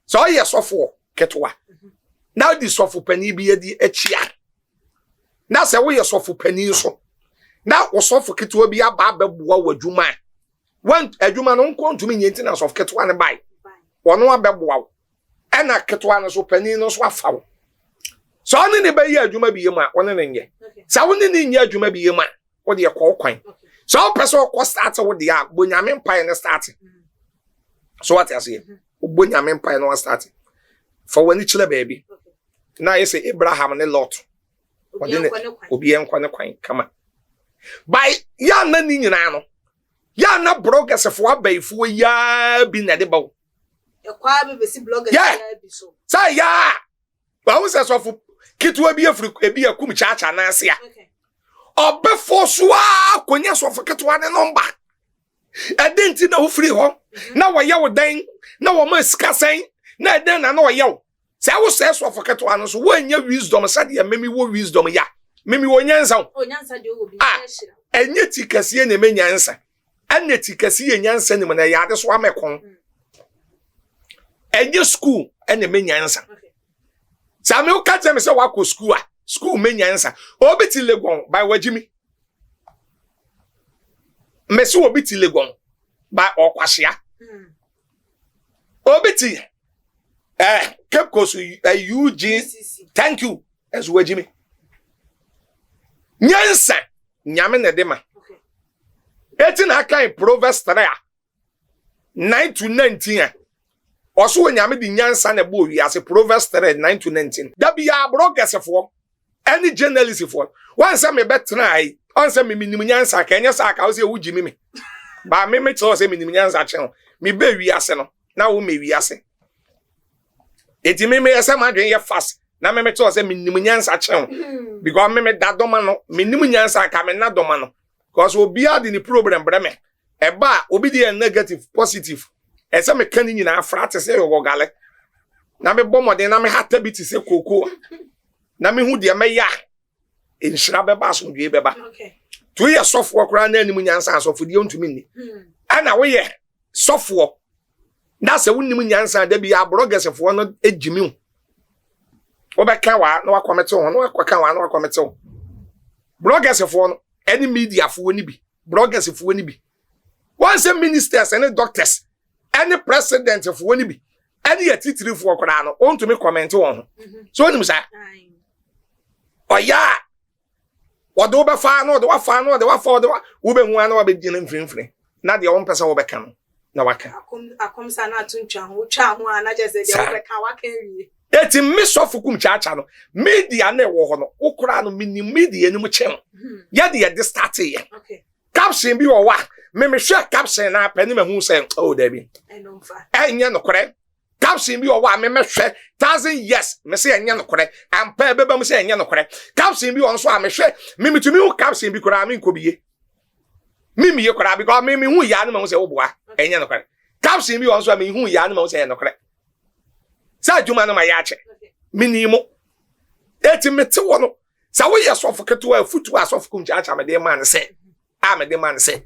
so yes sofo ketwa now this sofo pani bi edi achia na se we yes sofo pani so na wo sofo ketwa bi aba babuwa wadwuma wan adwuma no nko ntumi nyenti na sofo ketwa ne bai wono ababuwa ena ketwa no so pani no so afawo so oni ne bayi adwuma bi yema woni ne nye sa woni ne nye adwuma bi yema wo de yakọ kwan so person ko start with the bonyame mpa no start so what you say bonyame mpa no start for when chile baby na you say Abraham ne Lot obi enkwa ne kwan kama by ya na ni nyina no ya na bloggers fo abaifo ya bi na de bawo e kwa be si bloggers ya bi so say ya ba wo say so fo kitwa bi afri e bi Kumchacha na ase a obefo so a konya so fo kitwa ne number edenti na wo free ho na wo ye wo dan na wo ma sika sen na eden na wo ye wo say wo say so fo kitwa no so wo anya wisdom sade ya memi wo wisdom ya memi wo nyansa o nyansa de wo bi hira enye tikase na me nyansa enne tikase ye nyansa ni na ya de so amekon enye school enne me nyansa sa me o ka tell me say wa ko school me nyansa obiti legon by wajimi mesi obiti legon by okwashia obiti kept close UG thank you as wajimi nyansa nyame ne dema eti na aka Proverbs 3 9 to 19 oso nyame di nyansa na bo wi ase Proverbs 3 9 to 19 da bia bloggers for any journalist for once me betra ai once me minim nyansa ka enya sa ka o se wuji me ba me cho se minim nyansa chen me be wi ase no na wo me wi ase eti me ese madwen ye fast na me cho se minim nyansa chen because me da doma no minim nyansa ka me na doma no because obi ade ni problem breme e ba obi dey negative positive ese me kan nyina afrate se yo gale na me bomode na me hatabiti se koko na me hu de me ya enhira beba so dwe beba okay to ye sofo kra na anim nyansa sofo de ontumi ni ana we ye sofo na se wonim nyansa da bi bloggers fo no ejimi wo be kan wa na wakomete ho na wakokan wa na wakomete ho bloggers fo no any media fo ni bi bloggers fo ni bi once ministers and doctors any president of one be any titiri for kora no on to me comment on so onim sa oya odo be fa no de wa fa no de wa fa de wa wo be hu ana wa be gina mfimfini na de on pesa wo be kan na waka akom sa na tuntwa ho twa ho ana je se de wobeka waka wie eti misofu Kumchacha no media na ewo ho no ukura no mini media ni mu chen ya de start ye okay caption bi wo wa me hwe caption na apani me hu say oh there be enumfa enye no kore caption bi wo wa me hwe 1000 years me say enye no kore ampa beba me say enye no kore caption bi wo nso a me hwe me mitumi hu caption bi kora me nkobiye mimi ye kora because me hu ya no me hu say wo boa enye no kore caption bi wo nso a me hu ya no me hu say enye no kore sa juma no ma ya che minimo eti mete wo no sa wo ye sofo keto afutu asofo Kumchacha me de man se a me de man se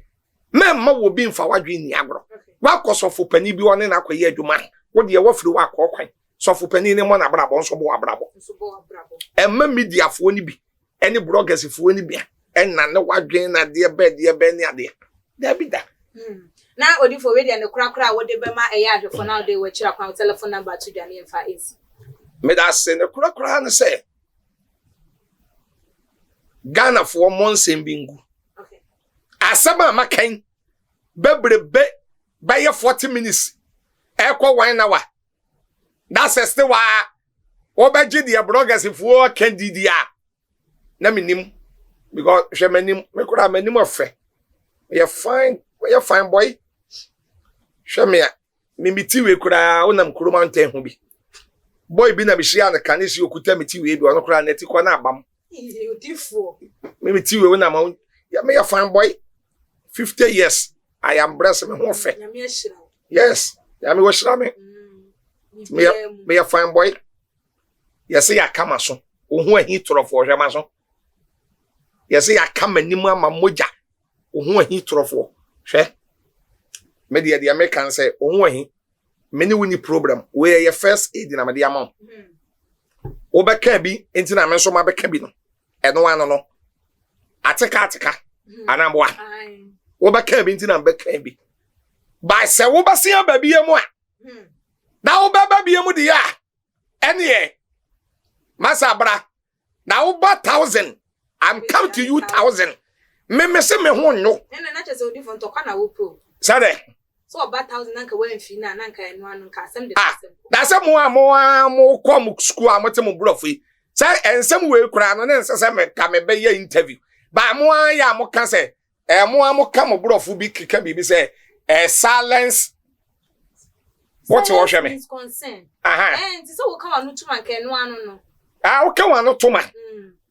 me ma wo bi mfa wadwe ni agro wa kosofo pani bi woni na akoye adwuma wo de wo firi wa akokwan sofo pani ni mo na brabo nso bo abrabo emma media fo ni bi eni bloggers fo ni bi enna ne wadwe na de be ni ade da bi da na odifo we de ne kura wo de be ma eya ahwefo na de wo kira kwa telephone number to dwane mfa ezi me da se ne kura ne se Ghana for monsen bingu okay asaba makan bebrebe by 40 minutes ekwo 1 hour that's still wa obeji the bloggers for candidate na minim because shemanim me kura manim ofe we fine boy shemia mimiti we kura onam kuruma nten ho bi boy bi na bi hia na kanisi okuta miti we bi ono kura na ti ko na abam odifo mimiti we onam ya me fine boy 50 years I am blessed me ho fe yes ya me wo shira me me fine boy yes ya kama so ohu ahi torofo hwema so yes ya kama nimu ama moja ohu ahi torofo hwe me the American say ohu ahi many wini problem where your first aid na me the amount obeka bi enti na me so ma beka bi no eno ano no ateka anamboa obeka bi enti na beka bi ba se wo ba se ba bi emu a na wo ba bi emu de ya ene masabra na wo ba 1000 I'm come to you 1000 me se me ho nyo ene na chese odi fon to kwa na wo pro sade so about 1000 nanka we mfi na nanka eno anu nka asem de da se mo kom school amote mo brofu se ensem we kura no ne nse me ka me be ya interview ba mo ya mo ka se mo ka mo brofu bi kika bi se silence what you watch me concern and so we come anu tuma nka eno anu no we come anu tuma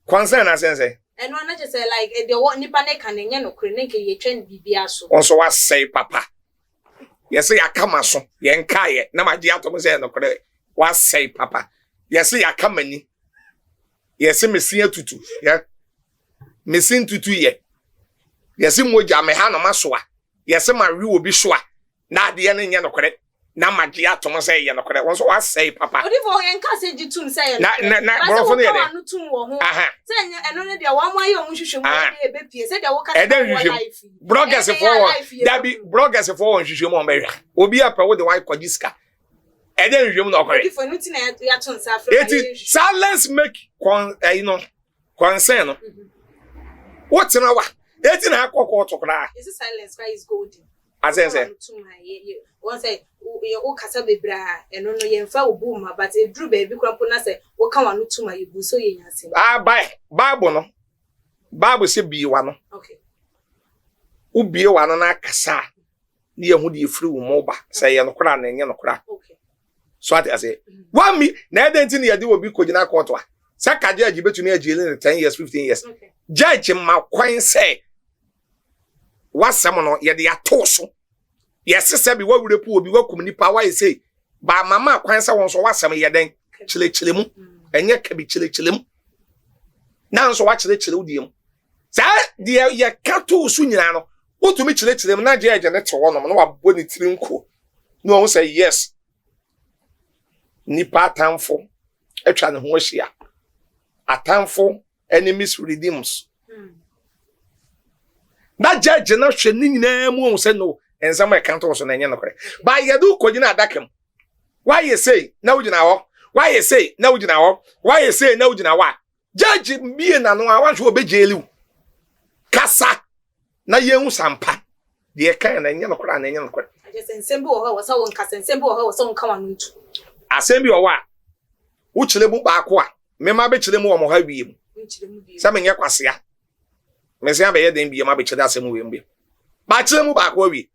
concern na sense eno na just like the what nipa ne kan enye no kure ne nke ye twen bibia so onso wa say papa yes ya kama so ye nka ye na magye atom say no kure wa say papa yes ya kama ni yes mesin atutu ye mesin tutu ye yes moja me ha no maso a yes ma wi obi so a na de ye nye no kure na magye atom say ye no kure onso wa say papa odifo ye nka say jitum say ye na borofo ne ye anu tum wo ho say eno ne de wa mo aye ohun hwehwe mo de be pie say de wo ka life bloggers for that be bloggers for on hwehwe mo be obi apa wo de wa kwajiska eden hwehwe mo na okore odifo nuti na ya ton sa afra it silence make concern no what na wa eti na akoko otokra is silence why is golden as I say one say o kasa bebra eno no ye mfa obu ma but e dru ba bi krampo na say wo ka wanu tuma ye bu so ye nyase bible no bible say bi wa no okay ubie wa no na kasa ne ye hu de free wo mo ba say ye no kora na nye no kora okay so I say one me na identity ne ye de obi kogina court wa say ka judge betumi agile 10 years 15 years okay judge ma kwan say wasam no ye de atoso yes say bi wawure pu obi wakum nipa wa say ba mama kwan say won so wasam ye den chile mu enye ka bi chile mu na nso wa chile udiem sa de ye kato su nyina no otumi chile mu na je ne te wonom no wabɔ ne tirinko no won say yes nipa atamfo atwa ne ho ahia atamfo enemies redeems that judge na hwe ni nyina mu won say no ensama kanto so na enye no kore ba ye do kogina adakam why you say na ugina ho why you say na ugina ho why you say na ugina wa judge bie na no a hwe obejeli kasa na ye hu sampa de kan na enye no kore na enye no kore kasensembi wo ho wasa won kasensembi wo ho wasa won kama no ntu asembi wo wa wo chile mu baako a me ma be chile mu wo mo ha wiem se me nye kwasea me se abeye den bie ma be chile asem we mbe ba chile mu baako wi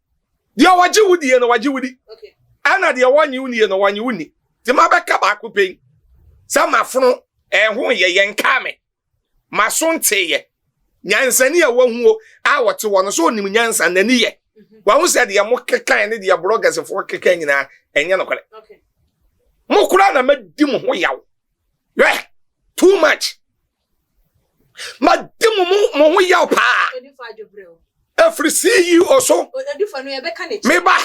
de waji wudie no waji wudi okay ana de wanyi wuni no wanyi wuni ti ma be ka baako pe se mafono ho ye nka me maso nteye nyansani a wahuo a wote wono so onim nyansa nani ye wa hu se de mo kekan ne de bloggers fo kekan nyina enye no kole okay mo kura na madi mo ho yaw too much madi mo ho yaw pa every see you also me ba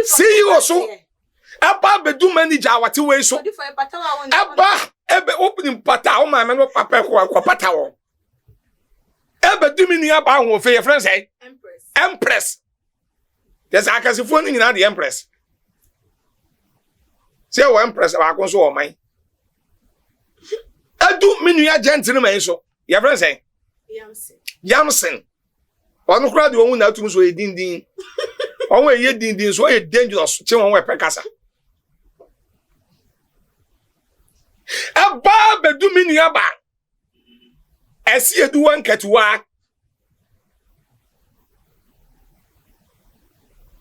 see you also aba bedu manager awate we so aba ebe opening pata o ma me no papa ko pata wo ebe du mi ni aba ho fe your friend say empress there's akasifo ni nyina the empress say o empress ba ko so o man adu mi nu agent ni man so your friend say yamsen onu kura de won na tum so edindin onwe ye dindin so e dangerous che won we pekasa aba bedu mi nu aba esi edu wan ketuwa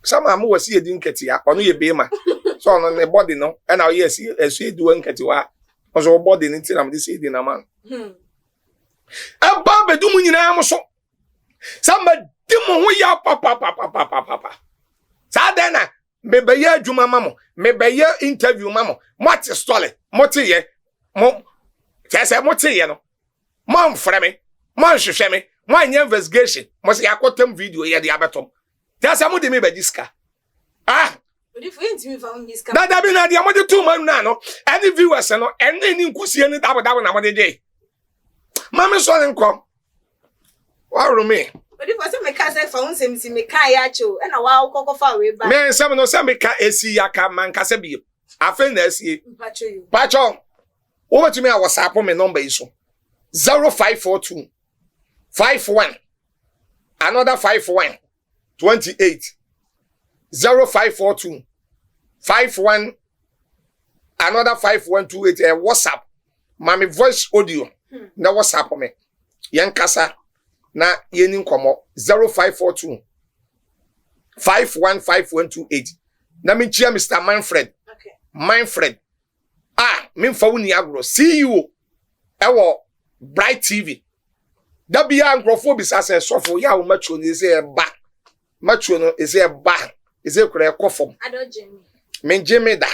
sama mu wasi edu nketia onu ye bema so ono ne body no e na ye esi edu wan ketuwa ozo body ni tinam dis edu na man aba bedu mu nyina am so sama dimu ho ya papa sa den na mebeye adwuma mamo mebeye interview mamo moti story moti ye mo tese moti ye no mo mfre me mo hwehwe me mo anya investigation mo se yakotam video ye de abetom tese mo de me bagiska odi fo ntimi fa onyiska da bi na de mo de tu man na no any viewers no enne ni nkusie ni dabo na mo de je mama so nkom wa me odi fo se me ka se fa unsem si me ka ya cho e na wa kokko fa we ba me se no se me ka esi ya ka man ka se bi afen na esi pacho o betumi a WhatsApp me number iso 0542 51 another 51 28 0542 51 another 5128 WhatsApp mami voice audio na WhatsApp me yen kasa na yeni nkomo 0542 515128 na me chia Mr. Manfred okay Manfred me fa woni agro CEO ewo Bright TV da bia nkrofo bisa se sofo ya wo matcho ni se ba matcho no ese ba ese kura ekofom adojemi me jeme da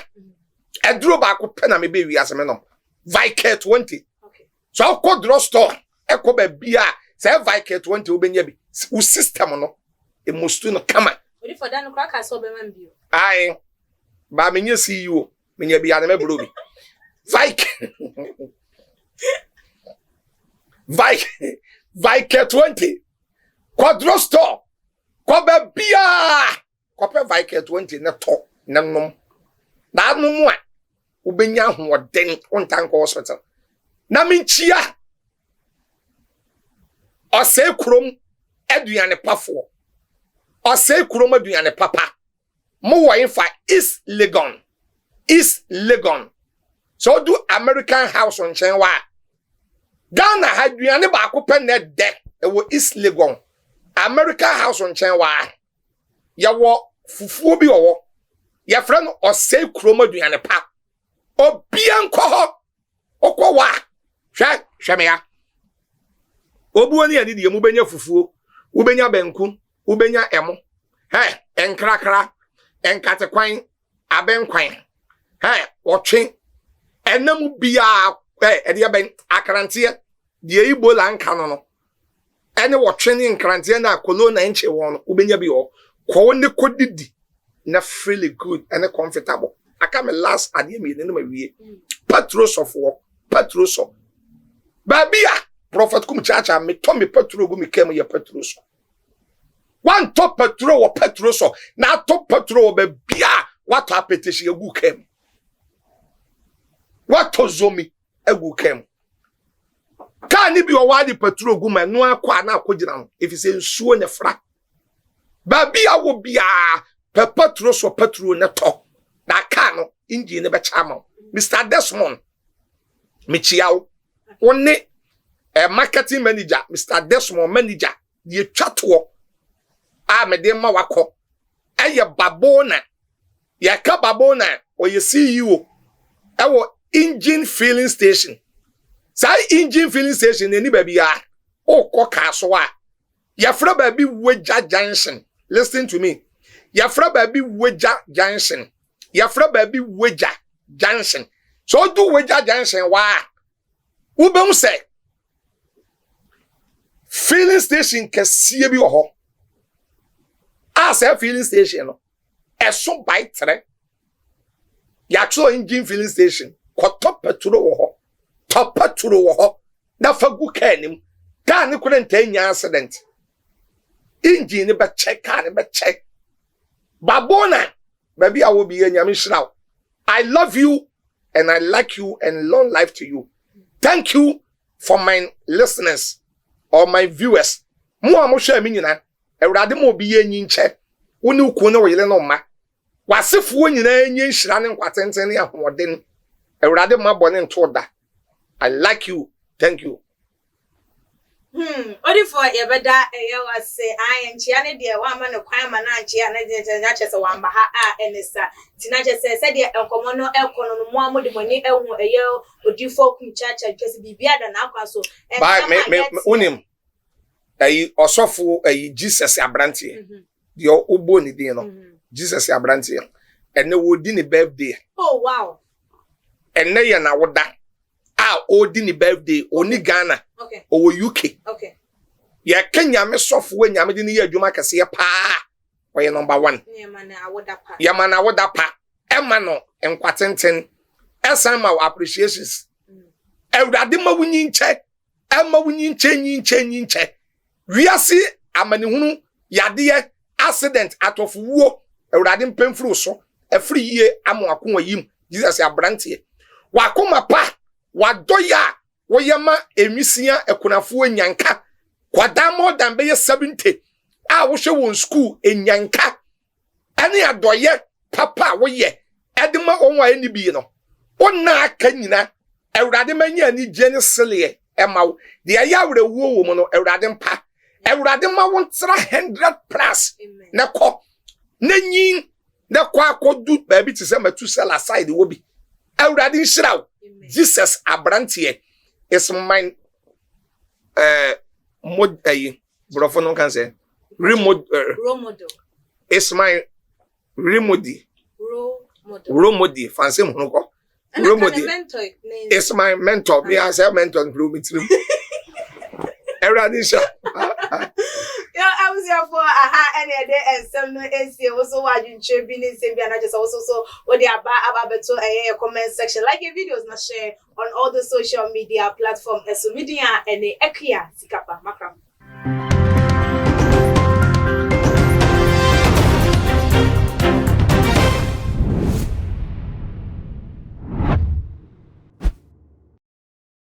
eduro ba ko pe na me be wi aseme no Viker 20 okay so ko draw store eko ba bia se Viker 20 obenya bi u system no e mostu no kama odi for dan kura ka so be man bio ai ba me nye CEO me nye bia na me bro bi Viker 20 quadro store ko be bia ko pe Viker 20 ne to ne nom da nom a ubenya hoden ontanko hospital na minchia ose krom aduane pafo ose krom aduane papa mo wo infa is Legon so do American house on chenwa Ghana haduane ba ko pe ne de e wo is Legon American house on chenwa ya wo fufuo bi wo ya fra no ose krom aduane pa obia nko ho okwa hwe me ya obuo ni adi de mu benya fufuo ubenya benku ubenya emo enkrakra enkatekwan abenkwan otwe enam bia ede ben akrantie de ibola nka no ene wotwe ni nkrantie na kolona enche won ubenya bi ho ko ne kodidi na really good and comfortable akame last ade mi ne ma wie patros of work patros of babia prophet Kumchacha me to me petro go me kem ye petros one top petro or petros na top petro be bia what apetition ye gu kem what to zomi egu kem ka ni bi o wadi petro gu ma no akwa na akogina no if you say nsuo ne fra babia wo bia Petrol so petrol na to. Na car no engine be chama. Mr. Desmond Michiao. One a marketing manager, Mr. Desmond manager. Ye chatwo. Me de ma wako. Eye babona. Ye ka babona or ye CEO. Ewo engine filling station. Say engine filling station any baby ya. O ko kasoa. Ya fra baby Weja Junction. Listen to me. Ya fra baby Weja Junction. Ya fra baby Weja Junction. So do Weja Junction wa. Ube say filling station kesiye bi wo ho. As a filling station no. Eso by 3. Ya tro engine filling station. Ko top petrol wo ho. Top petrol wo ho. Na fagu ka nim. Ka ne couldn't take accident. Engine be check, car be check. Babona, baby, I will be in Yamishra. I love you and I like you and long life to you. Thank you for my listeners or my viewers. Mo amosha minina, Eurade mo be yen che. Unu kuno yele no ma. Wasifu nyina enye nhira ne nkwatenten ne ahoden. Eurade ma bone ntoda. I like you. Thank you. Odi for yebeda was say I and Chiane dear one man of crime and Chiana de one baha enesa. Tinaja said dear Elcomono Elcono Momo de Moni Elmo a year or do for Kumchacha because be better than Alcaso. By unim a osofu a Jesus Abranti. Your Uboni dino. Jesus Abranti. And no would dinny birthday. Oh wow. And nay and I would that. Odini birthday only Ghana or UK. Okay. Ya Kenya me software nyame di ne ya adwuma kase ya pa. Oye number 1. Ya mana woda pa. Emma no enkwatenten. Esan ma appreciations. Ewrade ma wunyi nche. Emma wunyi nche. Wiase amane hunu yade accident atof wo. Ewrade mpemfuru so. Efri ye amoako ayim. Jesus Abrantie. Wakoma pa. Wadoya woyama emisia ekunafo enyanka kwada more than be 70 wo hwe won school enyanka ene adoye papa woye edema onwa eni bi no onna aka nyina ewrade manya ni gene sele emawo de ayawre wo mo no ewrade mpa ewrade ma won 100 plus ne ko nanyin ne kwa akodu ba bi tse matu sell aside wo bi ewrade nhiraw Jesus Abrantie is my brofono can say role model. It's my remedy. Role model. Fancy monoko. Role model. It's my mentor. Me as a mentor through me. Everybody I was here for any day and some no NC also what you chirping in Sambia and just also so what they are about a comment section like your videos na share on all the social media platforms as media and the Ekia Sikapa Makram.